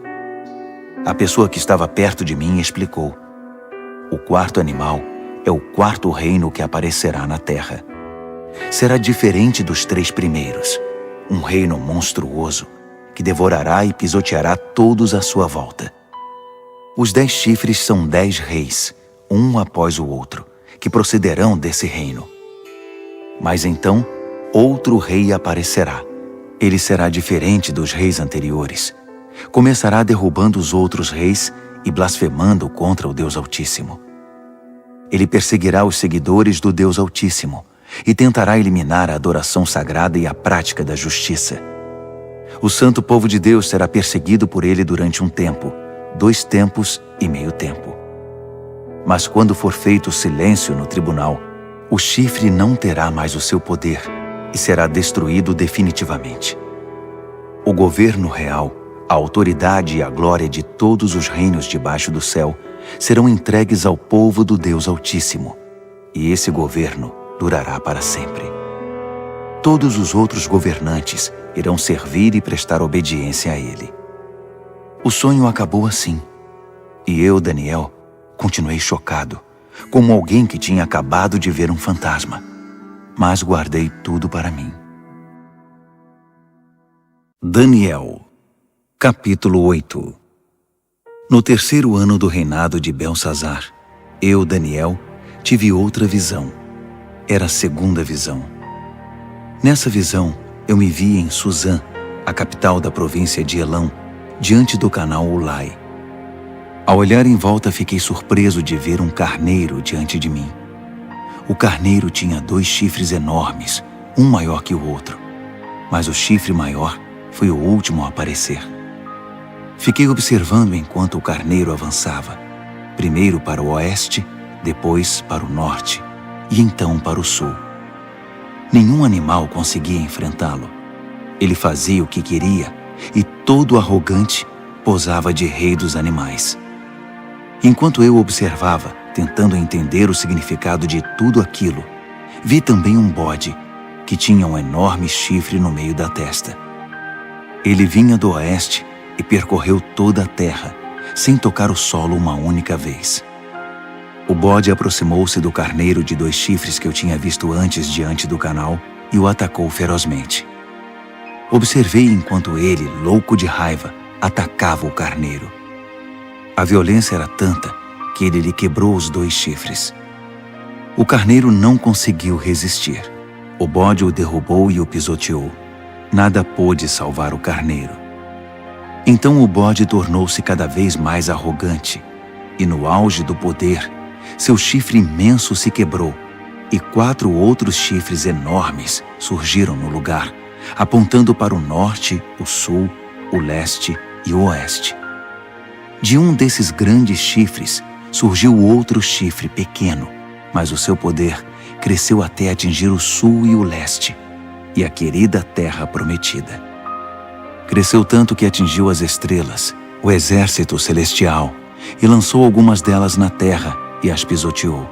A pessoa que estava perto de mim explicou: o quarto animal é o quarto reino que aparecerá na terra. Será diferente dos 3 primeiros, um reino monstruoso que devorará e pisoteará todos à sua volta. Os 10 chifres são 10 reis, um após o outro, que procederão desse reino. Mas então, outro rei aparecerá. Ele será diferente dos reis anteriores. Começará derrubando os outros reis e blasfemando contra o Deus Altíssimo. Ele perseguirá os seguidores do Deus Altíssimo e tentará eliminar a adoração sagrada e a prática da justiça. O santo povo de Deus será perseguido por ele durante um tempo, 2 tempos e meio tempo. Mas quando for feito silêncio no tribunal, o chifre não terá mais o seu poder e será destruído definitivamente. O governo real, a autoridade e a glória de todos os reinos debaixo do céu serão entregues ao povo do Deus Altíssimo, e esse governo durará para sempre. Todos os outros governantes irão servir e prestar obediência a ele. O sonho acabou assim, e eu, Daniel, continuei chocado, como alguém que tinha acabado de ver um fantasma, mas guardei tudo para mim. Daniel, capítulo 8. No 3º ano do reinado de Belsazar, eu, Daniel, tive outra visão. Era a 2ª visão. Nessa visão, eu me vi em Suzã, a capital da província de Elão, diante do canal Ulai. Ao olhar em volta, fiquei surpreso de ver um carneiro diante de mim. O carneiro tinha 2 chifres enormes, um maior que o outro, mas o chifre maior foi o último a aparecer. Fiquei observando enquanto o carneiro avançava, primeiro para o oeste, depois para o norte e então para o sul. Nenhum animal conseguia enfrentá-lo. Ele fazia o que queria e, todo arrogante, posava de rei dos animais. Enquanto eu observava, tentando entender o significado de tudo aquilo, vi também um bode, que tinha um enorme chifre no meio da testa. Ele vinha do oeste e percorreu toda a terra, sem tocar o solo uma única vez. O bode aproximou-se do carneiro de 2 chifres que eu tinha visto antes diante do canal e o atacou ferozmente. Observei enquanto ele, louco de raiva, atacava o carneiro. A violência era tanta que ele lhe quebrou os 2 chifres. O carneiro não conseguiu resistir. O bode o derrubou e o pisoteou. Nada pôde salvar o carneiro. Então o bode tornou-se cada vez mais arrogante, e no auge do poder, seu chifre imenso se quebrou, e 4 outros chifres enormes surgiram no lugar, apontando para o norte, o sul, o leste e o oeste. De um desses grandes chifres surgiu outro chifre pequeno, mas o seu poder cresceu até atingir o sul e o leste, e a querida terra prometida. Cresceu tanto que atingiu as estrelas, o exército celestial, e lançou algumas delas na terra e as pisoteou.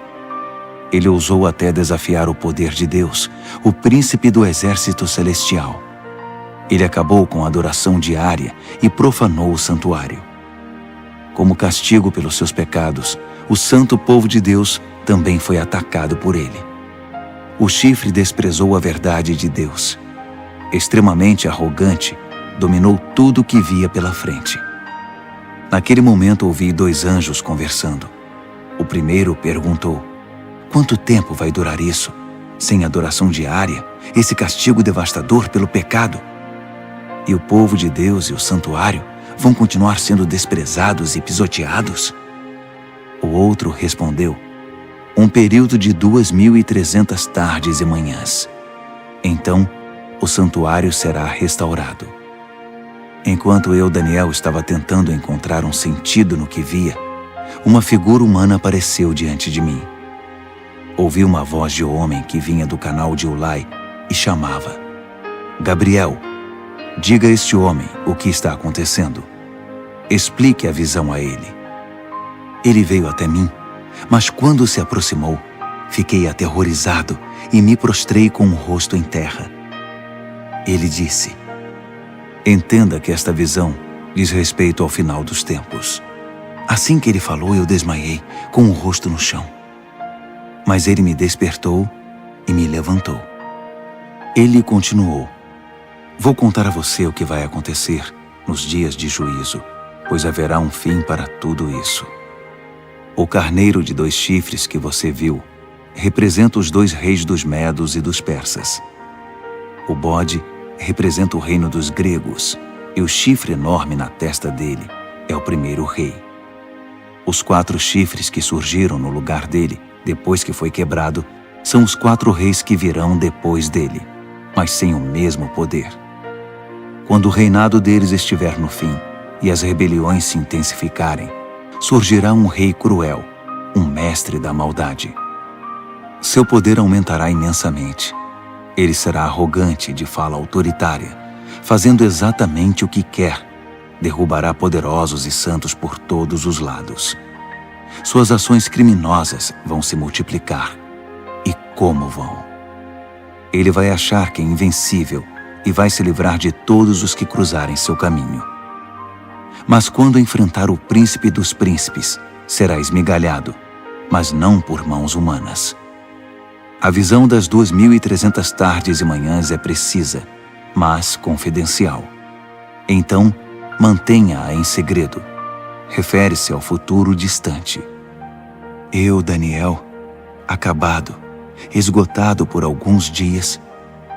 Ele ousou até desafiar o poder de Deus, o príncipe do exército celestial. Ele acabou com a adoração diária e profanou o santuário. Como castigo pelos seus pecados, o santo povo de Deus também foi atacado por ele. O chifre desprezou a verdade de Deus. Extremamente arrogante, dominou tudo o que via pela frente. Naquele momento ouvi 2 anjos conversando. O primeiro perguntou: quanto tempo vai durar isso? Sem adoração diária, esse castigo devastador pelo pecado? E o povo de Deus e o santuário vão continuar sendo desprezados e pisoteados? O outro respondeu: um período de 2.300 tardes e manhãs. Então, o santuário será restaurado. Enquanto eu, Daniel, estava tentando encontrar um sentido no que via, uma figura humana apareceu diante de mim. Ouvi uma voz de homem que vinha do canal de Ulai e chamava: Gabriel, diga a este homem o que está acontecendo. Explique a visão a ele. Ele veio até mim, mas quando se aproximou, fiquei aterrorizado e me prostrei com o rosto em terra. Ele disse: Entenda que esta visão diz respeito ao final dos tempos. Assim que ele falou, eu desmaiei, com o rosto no chão. Mas ele me despertou e me levantou. Ele continuou: vou contar a você o que vai acontecer nos dias de juízo, pois haverá um fim para tudo isso. O carneiro de 2 chifres que você viu representa os 2 reis dos Medos e dos Persas. O bode representa o reino dos gregos, e o chifre enorme na testa dele é o primeiro rei. Os 4 chifres que surgiram no lugar dele, depois que foi quebrado, são os 4 reis que virão depois dele, mas sem o mesmo poder. Quando o reinado deles estiver no fim e as rebeliões se intensificarem, surgirá um rei cruel, um mestre da maldade. Seu poder aumentará imensamente. Ele será arrogante, de fala autoritária, fazendo exatamente o que quer. Derrubará poderosos e santos por todos os lados. Suas ações criminosas vão se multiplicar. E como vão? Ele vai achar que é invencível e vai se livrar de todos os que cruzarem seu caminho. Mas quando enfrentar o príncipe dos príncipes, será esmigalhado, mas não por mãos humanas. A visão das 2.300 tardes e manhãs é precisa, mas confidencial. Então, mantenha-a em segredo. Refere-se ao futuro distante. Eu, Daniel, acabado, esgotado por alguns dias,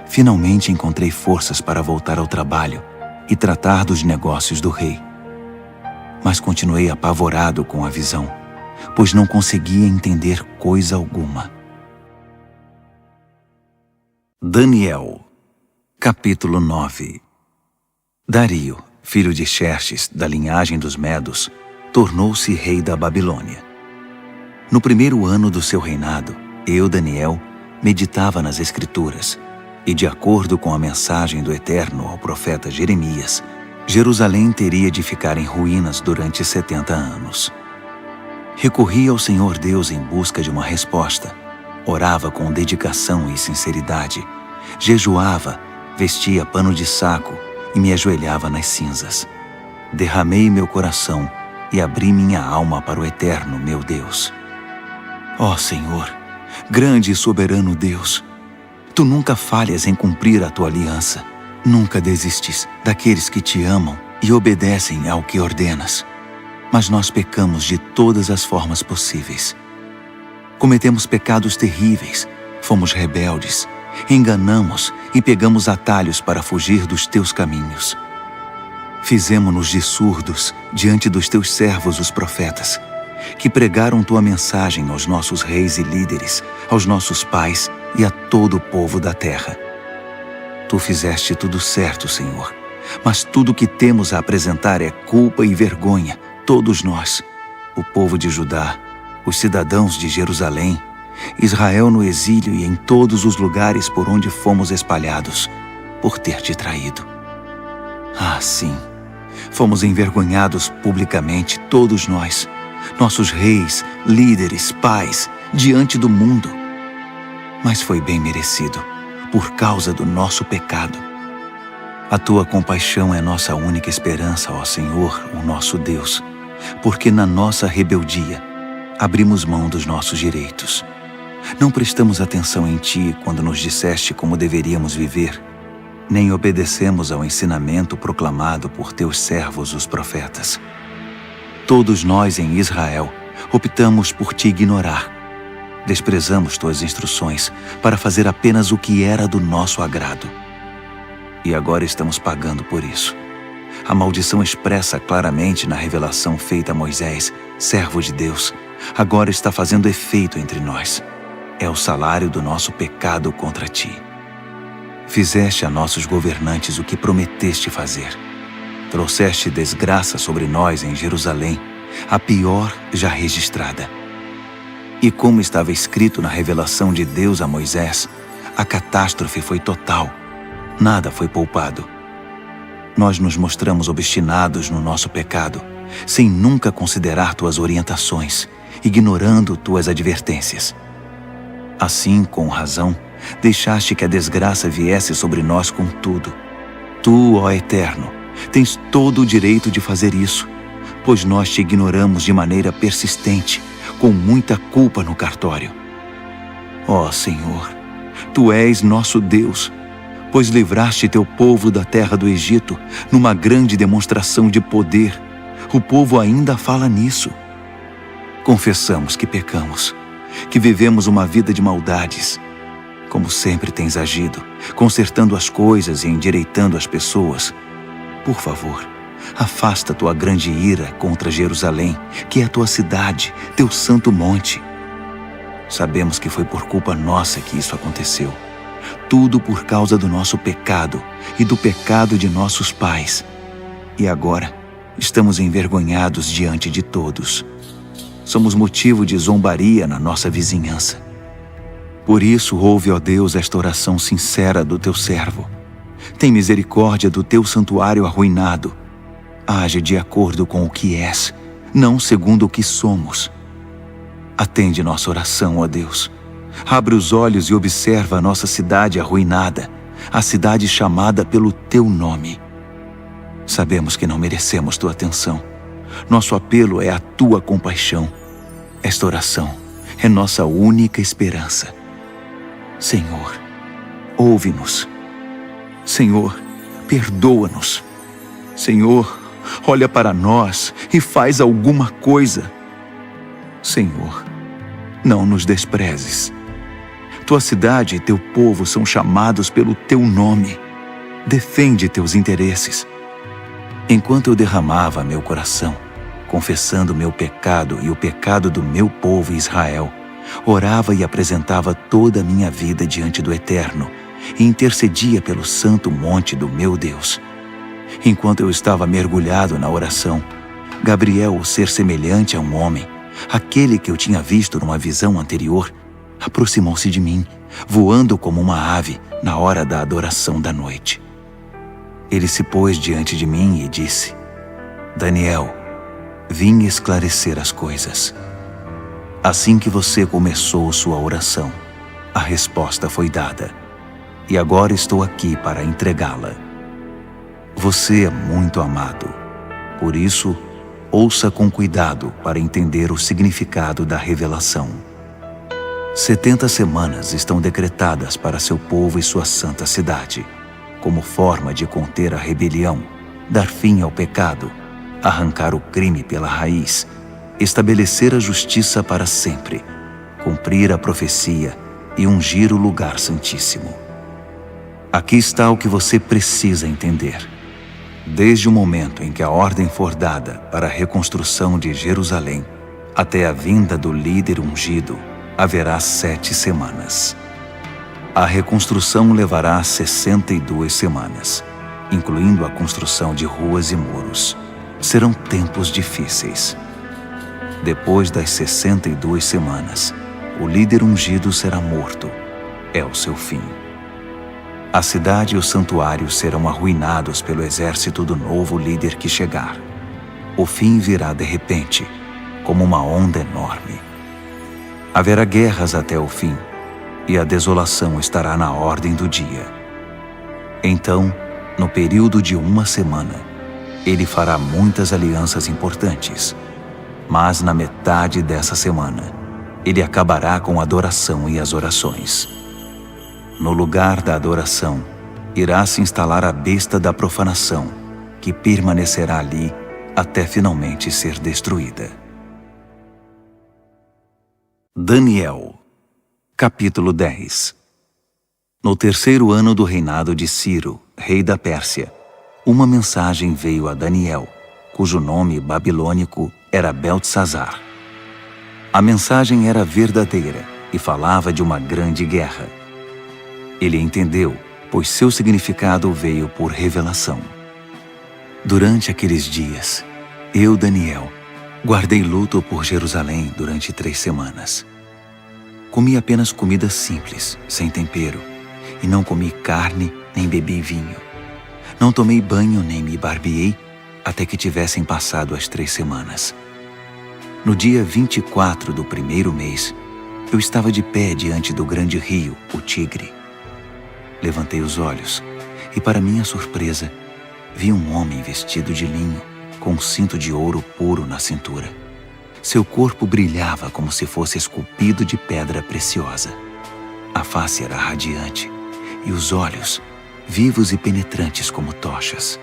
finalmente encontrei forças para voltar ao trabalho e tratar dos negócios do rei. Mas continuei apavorado com a visão, pois não conseguia entender coisa alguma. Daniel, capítulo 9. Dario, filho de Xerxes, da linhagem dos Medos, tornou-se rei da Babilônia. No primeiro ano do seu reinado, eu, Daniel, meditava nas Escrituras, e de acordo com a mensagem do Eterno ao profeta Jeremias, Jerusalém teria de ficar em ruínas durante 70 anos. Recorri ao Senhor Deus em busca de uma resposta. Orava com dedicação e sinceridade, jejuava, vestia pano de saco e me ajoelhava nas cinzas. Derramei meu coração e abri minha alma para o Eterno, meu Deus. Ó Senhor, grande e soberano Deus, Tu nunca falhas em cumprir a Tua aliança. Nunca desistes daqueles que Te amam e obedecem ao que ordenas. Mas nós pecamos de todas as formas possíveis. Cometemos pecados terríveis, fomos rebeldes, enganamos e pegamos atalhos para fugir dos Teus caminhos. Fizemo-nos de surdos diante dos Teus servos, os profetas, que pregaram Tua mensagem aos nossos reis e líderes, aos nossos pais e a todo o povo da terra. Tu fizeste tudo certo, Senhor, mas tudo o que temos a apresentar é culpa e vergonha, todos nós, o povo de Judá, os cidadãos de Jerusalém, Israel no exílio e em todos os lugares por onde fomos espalhados, por ter Te traído. Ah, sim, fomos envergonhados publicamente, todos nós, nossos reis, líderes, pais, diante do mundo. Mas foi bem merecido, por causa do nosso pecado. A Tua compaixão é nossa única esperança, ó Senhor, o nosso Deus, porque na nossa rebeldia abrimos mão dos nossos direitos. Não prestamos atenção em Ti quando nos disseste como deveríamos viver, nem obedecemos ao ensinamento proclamado por Teus servos, os profetas. Todos nós em Israel optamos por Te ignorar. Desprezamos Tuas instruções para fazer apenas o que era do nosso agrado. E agora estamos pagando por isso. A maldição expressa claramente na revelação feita a Moisés, servo de Deus, agora está fazendo efeito entre nós. É o salário do nosso pecado contra Ti. Fizeste a nossos governantes o que prometeste fazer. Trouxeste desgraça sobre nós em Jerusalém, a pior já registrada. E como estava escrito na revelação de Deus a Moisés, a catástrofe foi total. Nada foi poupado. Nós nos mostramos obstinados no nosso pecado, sem nunca considerar Tuas orientações, ignorando Tuas advertências. Assim, com razão, deixaste que a desgraça viesse sobre nós com tudo. Tu, ó Eterno, tens todo o direito de fazer isso, pois nós te ignoramos de maneira persistente, com muita culpa no cartório. Ó Senhor, Tu és nosso Deus, pois livraste teu povo da terra do Egito numa grande demonstração de poder. O povo ainda fala nisso. Confessamos que pecamos, que vivemos uma vida de maldades. Como sempre tens agido, consertando as coisas e endireitando as pessoas. Por favor, afasta tua grande ira contra Jerusalém, que é a tua cidade, teu santo monte. Sabemos que foi por culpa nossa que isso aconteceu. Tudo por causa do nosso pecado e do pecado de nossos pais. E agora estamos envergonhados diante de todos. Somos motivo de zombaria na nossa vizinhança. Por isso, ouve, ó Deus, esta oração sincera do teu servo. Tem misericórdia do teu santuário arruinado. Age de acordo com o que és, não segundo o que somos. Atende nossa oração, ó Deus. Abre os olhos e observa a nossa cidade arruinada, a cidade chamada pelo teu nome. Sabemos que não merecemos tua atenção. Nosso apelo é a tua compaixão. Esta oração é nossa única esperança. Senhor, ouve-nos. Senhor, perdoa-nos. Senhor, olha para nós e faz alguma coisa. Senhor, não nos desprezes. Tua cidade e teu povo são chamados pelo teu nome. Defende teus interesses. Enquanto eu derramava meu coração, confessando meu pecado e o pecado do meu povo Israel, orava e apresentava toda a minha vida diante do Eterno e intercedia pelo santo monte do meu Deus. Enquanto eu estava mergulhado na oração, Gabriel, o ser semelhante a um homem, aquele que eu tinha visto numa visão anterior, aproximou-se de mim, voando como uma ave na hora da adoração da noite. Ele se pôs diante de mim e disse: Daniel, vim esclarecer as coisas. Assim que você começou sua oração, a resposta foi dada, e agora estou aqui para entregá-la. Você é muito amado, por isso, ouça com cuidado para entender o significado da revelação. 70 semanas estão decretadas para seu povo e sua santa cidade, como forma de conter a rebelião, dar fim ao pecado, arrancar o crime pela raiz, estabelecer a justiça para sempre, cumprir a profecia e ungir o lugar santíssimo. Aqui está o que você precisa entender. Desde o momento em que a ordem for dada para a reconstrução de Jerusalém, até a vinda do líder ungido, haverá 7 semanas. A reconstrução levará 62 semanas, incluindo a construção de ruas e muros. Serão tempos difíceis. Depois das 62 semanas, o líder ungido será morto. É o seu fim. A cidade e o santuário serão arruinados pelo exército do novo líder que chegar. O fim virá de repente, como uma onda enorme. Haverá guerras até o fim, e a desolação estará na ordem do dia. Então, no período de 1 semana, ele fará muitas alianças importantes. Mas na metade dessa semana, ele acabará com a adoração e as orações. No lugar da adoração, irá se instalar a besta da profanação, que permanecerá ali até finalmente ser destruída. Daniel, capítulo 10. No 3º ano do reinado de Ciro, rei da Pérsia, uma mensagem veio a Daniel, cujo nome babilônico era Beltesazar. A mensagem era verdadeira e falava de uma grande guerra. Ele entendeu, pois seu significado veio por revelação. Durante aqueles dias, eu, Daniel, guardei luto por Jerusalém durante 3 semanas. Comi apenas comida simples, sem tempero, e não comi carne nem bebi vinho. Não tomei banho nem me barbeei até que tivessem passado as 3 semanas. No dia 24 do 1º mês, eu estava de pé diante do grande rio, o Tigre. Levantei os olhos e para minha surpresa, vi um homem vestido de linho, com um cinto de ouro puro na cintura. Seu corpo brilhava como se fosse esculpido de pedra preciosa. A face era radiante, e os olhos, vivos e penetrantes como tochas.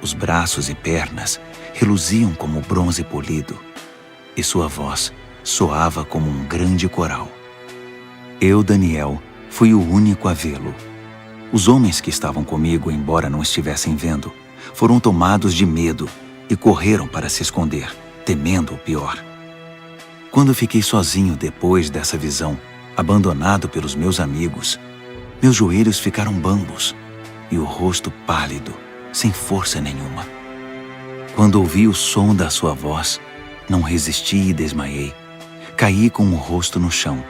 Os braços e pernas reluziam como bronze polido, e sua voz soava como um grande coral. Eu, Daniel, fui o único a vê-lo. Os homens que estavam comigo, embora não estivessem vendo, foram tomados de medo e correram para se esconder, temendo o pior. Quando fiquei sozinho depois dessa visão, abandonado pelos meus amigos, meus joelhos ficaram bambos e o rosto pálido, sem força nenhuma. Quando ouvi o som da sua voz, não resisti e desmaiei. Caí com o rosto no chão.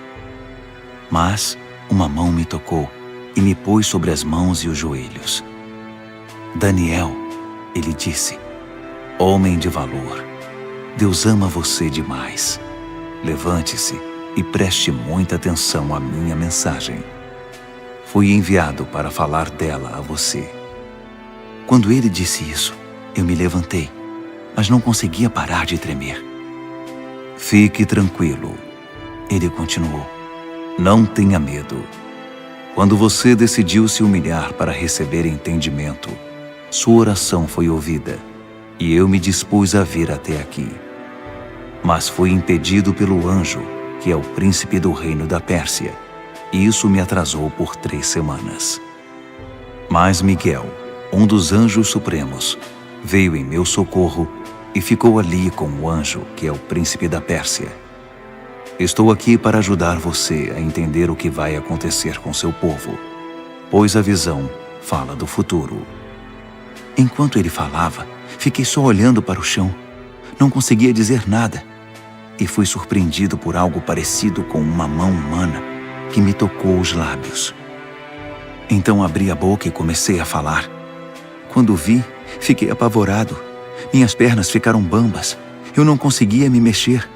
Mas uma mão me tocou e me pôs sobre as mãos e os joelhos. Daniel, ele disse, homem de valor, Deus ama você demais. Levante-se e preste muita atenção à minha mensagem. Fui enviado para falar dela a você. Quando ele disse isso, eu me levantei, mas não conseguia parar de tremer. Fique tranquilo, ele continuou. Não tenha medo. Quando você decidiu se humilhar para receber entendimento, sua oração foi ouvida, e eu me dispus a vir até aqui. Mas fui impedido pelo anjo, que é o príncipe do reino da Pérsia, e isso me atrasou por 3 semanas. Mas Miguel, um dos anjos supremos, veio em meu socorro e ficou ali com o anjo, que é o príncipe da Pérsia. Estou aqui para ajudar você a entender o que vai acontecer com seu povo, pois a visão fala do futuro. Enquanto ele falava, fiquei só olhando para o chão. Não conseguia dizer nada e fui surpreendido por algo parecido com uma mão humana que me tocou os lábios. Então abri a boca e comecei a falar. Quando vi, fiquei apavorado. Minhas pernas ficaram bambas. Eu não conseguia me mexer.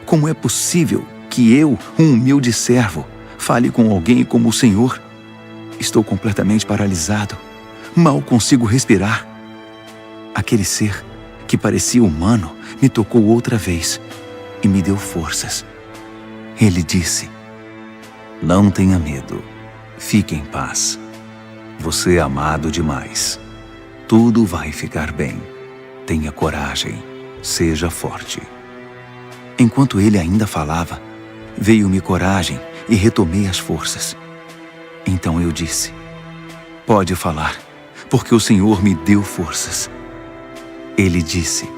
Como é possível que eu, um humilde servo, fale com alguém como o Senhor? Estou completamente paralisado. Mal consigo respirar. Aquele ser, que parecia humano, me tocou outra vez e me deu forças. Ele disse, não tenha medo. Fique em paz. Você é amado demais. Tudo vai ficar bem. Tenha coragem. Seja forte. Enquanto ele ainda falava, veio-me coragem e retomei as forças. Então eu disse, pode falar, porque o Senhor me deu forças. Ele disse,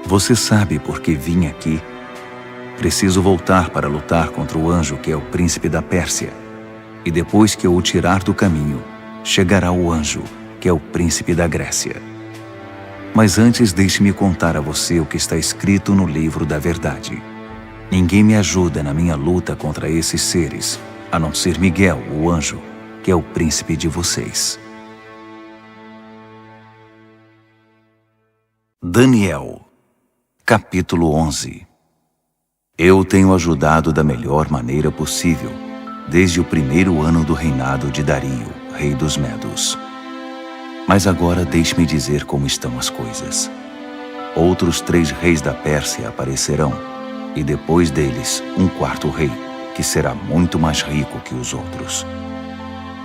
você sabe por que vim aqui? Preciso voltar para lutar contra o anjo que é o príncipe da Pérsia. E depois que eu o tirar do caminho, chegará o anjo, que é o príncipe da Grécia. Mas antes deixe-me contar a você o que está escrito no livro da verdade. Ninguém me ajuda na minha luta contra esses seres, a não ser Miguel, o anjo, que é o príncipe de vocês. Daniel, capítulo 11. Eu tenho ajudado da melhor maneira possível, desde o 1º ano do reinado de Dario, rei dos Medos. Mas agora deixe-me dizer como estão as coisas. Outros 3 reis da Pérsia aparecerão, e depois deles um 4º rei, que será muito mais rico que os outros.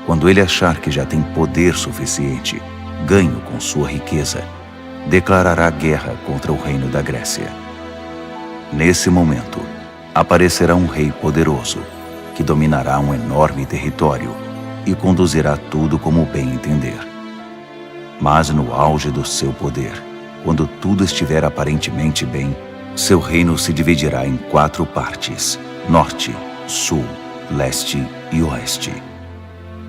Quando ele achar que já tem poder suficiente, ganho com sua riqueza, declarará guerra contra o reino da Grécia. Nesse momento, aparecerá um rei poderoso, que dominará um enorme território e conduzirá tudo como bem entender. Mas no auge do seu poder, quando tudo estiver aparentemente bem, seu reino se dividirá em 4 partes, norte, sul, leste e oeste.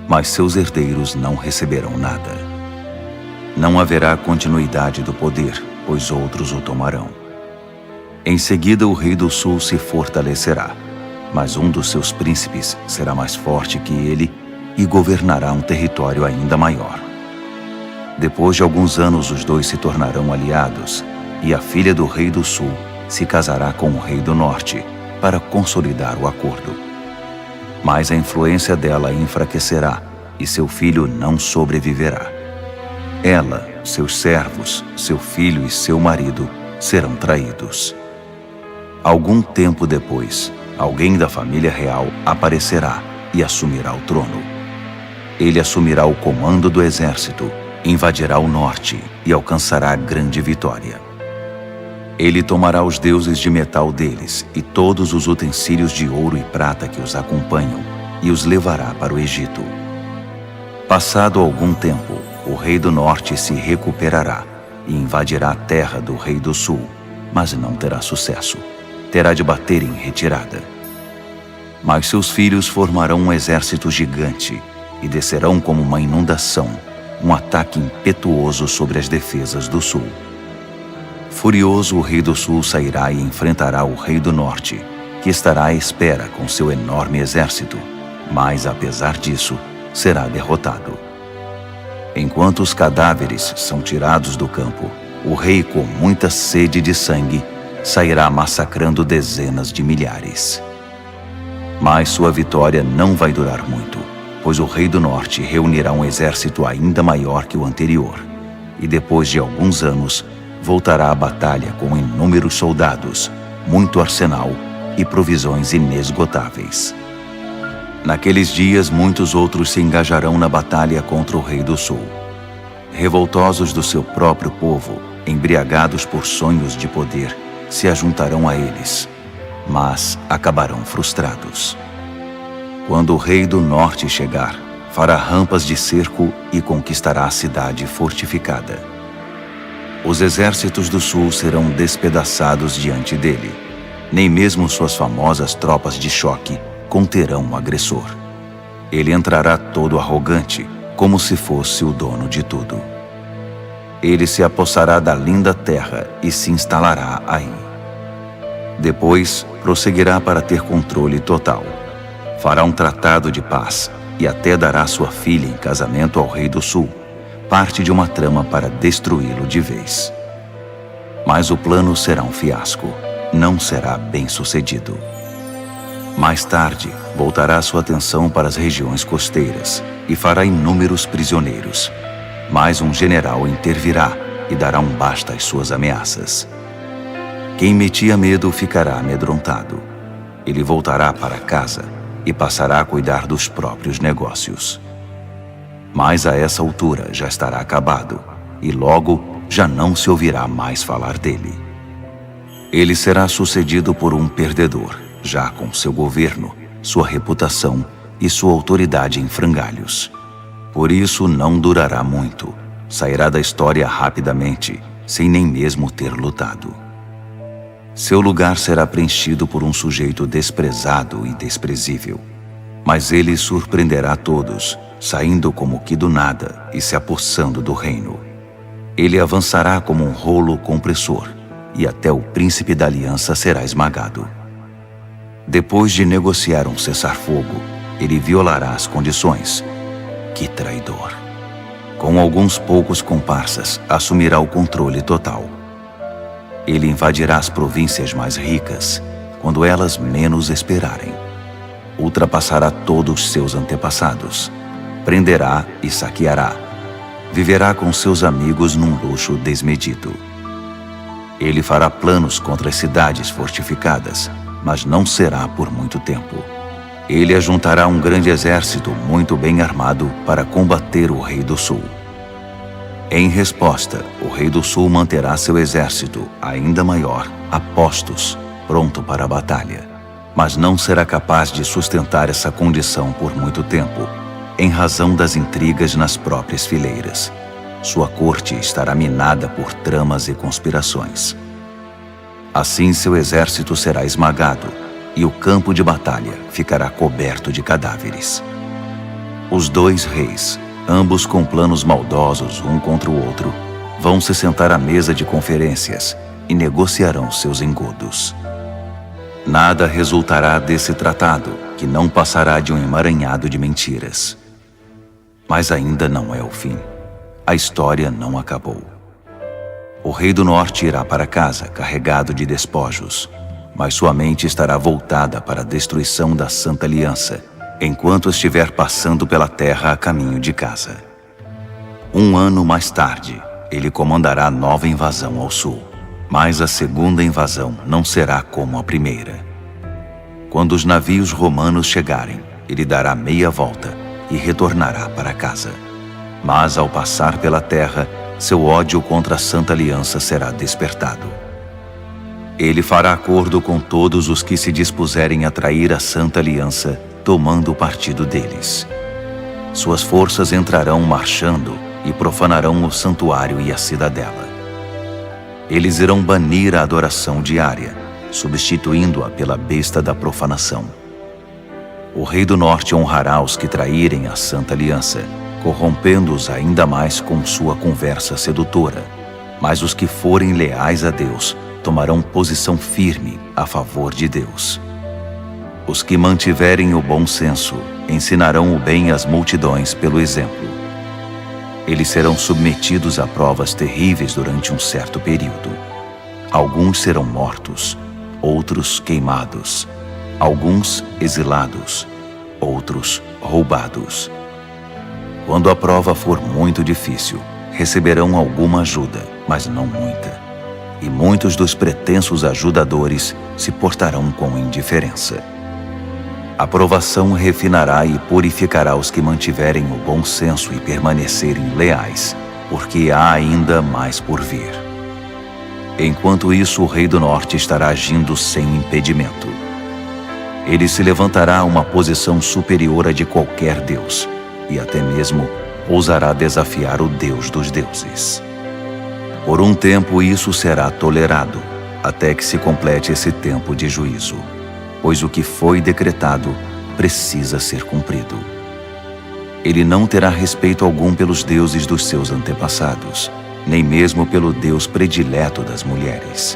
Mas seus herdeiros não receberão nada. Não haverá continuidade do poder, pois outros o tomarão. Em seguida, o rei do sul se fortalecerá, mas um dos seus príncipes será mais forte que ele e governará um território ainda maior. Depois de alguns anos, os dois se tornarão aliados, e a filha do rei do sul se casará com o rei do norte para consolidar o acordo. Mas a influência dela enfraquecerá, e seu filho não sobreviverá. Ela, seus servos, seu filho e seu marido serão traídos. Algum tempo depois, alguém da família real aparecerá e assumirá o trono. Ele assumirá o comando do exército, invadirá o norte e alcançará grande vitória. Ele tomará os deuses de metal deles e todos os utensílios de ouro e prata que os acompanham e os levará para o Egito. Passado algum tempo, o rei do norte se recuperará e invadirá a terra do rei do sul, mas não terá sucesso. Terá de bater em retirada. Mas seus filhos formarão um exército gigante e descerão como uma inundação, um ataque impetuoso sobre as defesas do sul. Furioso, o rei do sul sairá e enfrentará o rei do norte, que estará à espera com seu enorme exército, mas, apesar disso, será derrotado. Enquanto os cadáveres são tirados do campo, o rei, com muita sede de sangue, sairá massacrando dezenas de milhares. Mas sua vitória não vai durar muito, pois o rei do norte reunirá um exército ainda maior que o anterior, e depois de alguns anos, voltará à batalha com inúmeros soldados, muito arsenal e provisões inesgotáveis. Naqueles dias, muitos outros se engajarão na batalha contra o rei do sul. Revoltosos do seu próprio povo, embriagados por sonhos de poder, se ajuntarão a eles, mas acabarão frustrados. Quando o rei do norte chegar, fará rampas de cerco e conquistará a cidade fortificada. Os exércitos do sul serão despedaçados diante dele. Nem mesmo suas famosas tropas de choque conterão o agressor. Ele entrará todo arrogante, como se fosse o dono de tudo. Ele se apossará da linda terra e se instalará aí. Depois, prosseguirá para ter controle total. Fará um tratado de paz e até dará sua filha em casamento ao rei do sul, parte de uma trama para destruí-lo de vez. Mas o plano será um fiasco, não será bem-sucedido. Mais tarde, voltará sua atenção para as regiões costeiras e fará inúmeros prisioneiros. Mas um general intervirá e dará um basta às suas ameaças. Quem metia medo ficará amedrontado. Ele voltará para casa e passará a cuidar dos próprios negócios. Mas a essa altura já estará acabado e logo já não se ouvirá mais falar dele. Ele será sucedido por um perdedor, já com seu governo, sua reputação e sua autoridade em frangalhos. Por isso não durará muito, sairá da história rapidamente, sem nem mesmo ter lutado. Seu lugar será preenchido por um sujeito desprezado e desprezível. Mas ele surpreenderá todos, saindo como que do nada e se apossando do reino. Ele avançará como um rolo compressor, e até o príncipe da aliança será esmagado. Depois de negociar um cessar-fogo, ele violará as condições. Que traidor! Com alguns poucos comparsas, assumirá o controle total. Ele invadirá as províncias mais ricas, quando elas menos esperarem. Ultrapassará todos seus antepassados, prenderá e saqueará. Viverá com seus amigos num luxo desmedido. Ele fará planos contra as cidades fortificadas, mas não será por muito tempo. Ele ajuntará um grande exército muito bem armado para combater o rei do sul. Em resposta, o rei do sul manterá seu exército, ainda maior, a postos, pronto para a batalha. Mas não será capaz de sustentar essa condição por muito tempo, em razão das intrigas nas próprias fileiras. Sua corte estará minada por tramas e conspirações. Assim seu exército será esmagado e o campo de batalha ficará coberto de cadáveres. Os dois reis, ambos com planos maldosos um contra o outro, vão se sentar à mesa de conferências e negociarão seus engodos. Nada resultará desse tratado, que não passará de um emaranhado de mentiras. Mas ainda não é o fim. A história não acabou. O rei do norte irá para casa carregado de despojos, mas sua mente estará voltada para a destruição da Santa Aliança enquanto estiver passando pela terra a caminho de casa. 1 ano mais tarde, ele comandará nova invasão ao sul, mas a segunda invasão não será como a primeira. Quando os navios romanos chegarem, ele dará meia volta e retornará para casa. Mas ao passar pela terra, seu ódio contra a Santa Aliança será despertado. Ele fará acordo com todos os que se dispuserem a trair a Santa Aliança, tomando partido deles. Suas forças entrarão marchando e profanarão o santuário e a cidadela. Eles irão banir a adoração diária, substituindo-a pela besta da profanação. O rei do norte honrará os que traírem a Santa Aliança, corrompendo-os ainda mais com sua conversa sedutora. Mas os que forem leais a Deus tomarão posição firme a favor de Deus. Os que mantiverem o bom senso ensinarão o bem às multidões pelo exemplo. Eles serão submetidos a provas terríveis durante um certo período. Alguns serão mortos, outros queimados, alguns exilados, outros roubados. Quando a prova for muito difícil, receberão alguma ajuda, mas não muita. E muitos dos pretensos ajudadores se portarão com indiferença. A provação refinará e purificará os que mantiverem o bom senso e permanecerem leais, porque há ainda mais por vir. Enquanto isso, o rei do norte estará agindo sem impedimento. Ele se levantará a uma posição superior à de qualquer deus, e até mesmo ousará desafiar o Deus dos deuses. Por um tempo isso será tolerado, até que se complete esse tempo de juízo, pois o que foi decretado precisa ser cumprido. Ele não terá respeito algum pelos deuses dos seus antepassados, nem mesmo pelo Deus predileto das mulheres.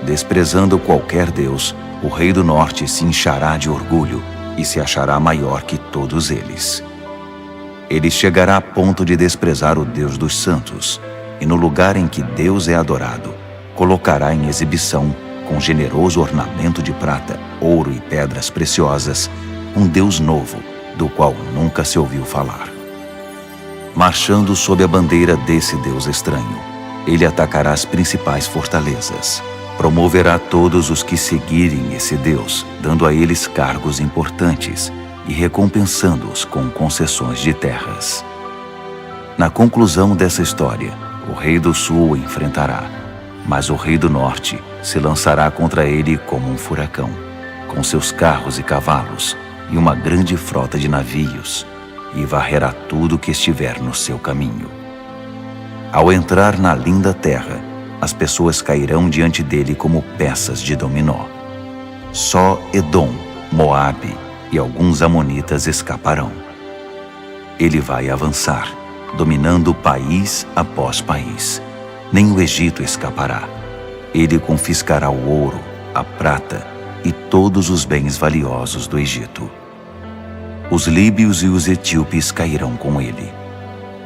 Desprezando qualquer Deus, o rei do norte se inchará de orgulho e se achará maior que todos eles. Ele chegará a ponto de desprezar o Deus dos santos, e no lugar em que Deus é adorado, colocará em exibição, com generoso ornamento de prata, ouro e pedras preciosas, um Deus novo, do qual nunca se ouviu falar. Marchando sob a bandeira desse Deus estranho, ele atacará as principais fortalezas. Promoverá todos os que seguirem esse Deus, dando a eles cargos importantes e recompensando-os com concessões de terras. Na conclusão dessa história, o rei do sul o enfrentará, mas o rei do norte se lançará contra ele como um furacão, com seus carros e cavalos e uma grande frota de navios, e varrerá tudo que estiver no seu caminho. Ao entrar na linda terra, as pessoas cairão diante dele como peças de dominó. Só Edom, Moabe e alguns amonitas escaparão. Ele vai avançar, dominando país após país. Nem o Egito escapará. Ele confiscará o ouro, a prata e todos os bens valiosos do Egito. Os líbios e os etíopes cairão com ele.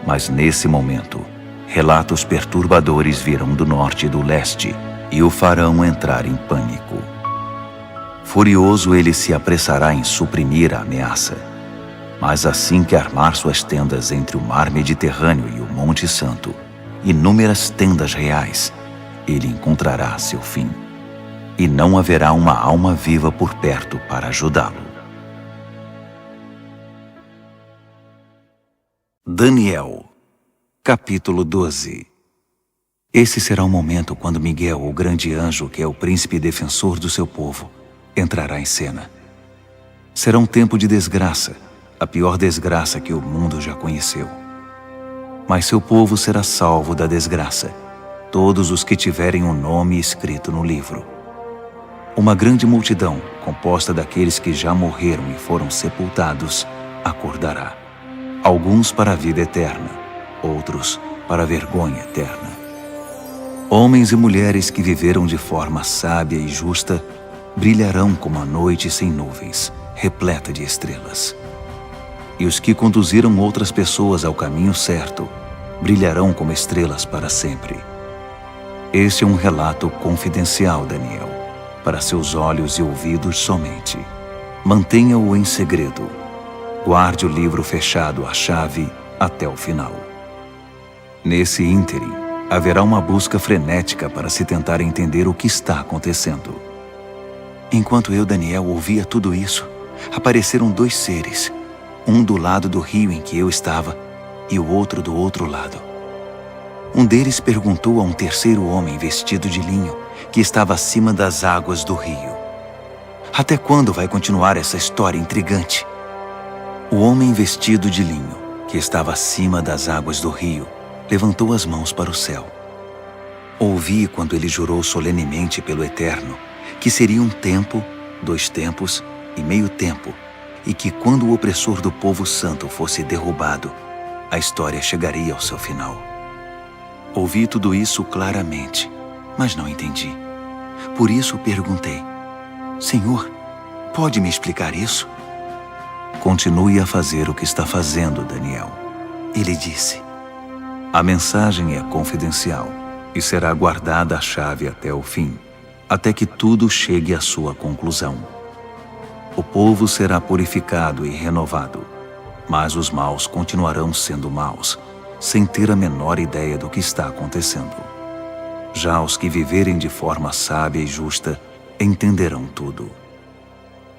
Mas nesse momento, relatos perturbadores virão do norte e do leste e o farão entrar em pânico. Furioso, ele se apressará em suprimir a ameaça. Mas assim que armar suas tendas entre o mar Mediterrâneo e o Monte Santo, inúmeras tendas reais, ele encontrará seu fim. E não haverá uma alma viva por perto para ajudá-lo. Daniel, capítulo 12. Esse será o momento quando Miguel, o grande anjo, que é o príncipe defensor do seu povo, entrará em cena. Será um tempo de desgraça, a pior desgraça que o mundo já conheceu. Mas seu povo será salvo da desgraça, todos os que tiverem o nome escrito no livro. Uma grande multidão, composta daqueles que já morreram e foram sepultados, acordará. Alguns para a vida eterna, outros para a vergonha eterna. Homens e mulheres que viveram de forma sábia e justa brilharão como a noite sem nuvens, repleta de estrelas. E os que conduziram outras pessoas ao caminho certo brilharão como estrelas para sempre. Este é um relato confidencial, Daniel, para seus olhos e ouvidos somente. Mantenha-o em segredo. Guarde o livro fechado à chave até o final. Nesse ínterim, haverá uma busca frenética para se tentar entender o que está acontecendo. Enquanto eu, Daniel, ouvia tudo isso, apareceram 2 seres, um do lado do rio em que eu estava e o outro do outro lado. Um deles perguntou a um terceiro homem vestido de linho que estava acima das águas do rio: até quando vai continuar essa história intrigante? O homem vestido de linho, que estava acima das águas do rio, levantou as mãos para o céu. Ouvi quando ele jurou solenemente pelo Eterno que seria um tempo, 2 tempos e meio tempo, e que quando o opressor do povo santo fosse derrubado, a história chegaria ao seu final. Ouvi tudo isso claramente, mas não entendi. Por isso perguntei: Senhor, pode me explicar isso? Continue a fazer o que está fazendo, Daniel. Ele disse: a mensagem é confidencial e será guardada a chave até o fim, até que tudo chegue à sua conclusão. O povo será purificado e renovado, mas os maus continuarão sendo maus, sem ter a menor ideia do que está acontecendo. Já os que viverem de forma sábia e justa entenderão tudo.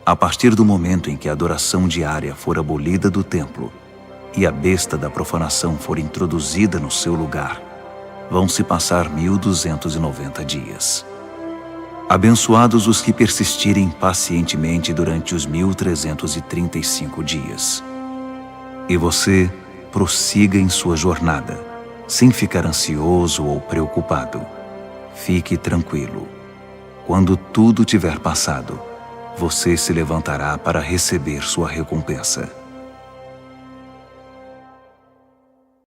A partir do momento em que a adoração diária for abolida do templo e a besta da profanação for introduzida no seu lugar, vão se passar 1290 dias. Abençoados os que persistirem pacientemente durante os 1335 dias. E você prossiga em sua jornada, sem ficar ansioso ou preocupado. Fique tranquilo. Quando tudo tiver passado, você se levantará para receber sua recompensa.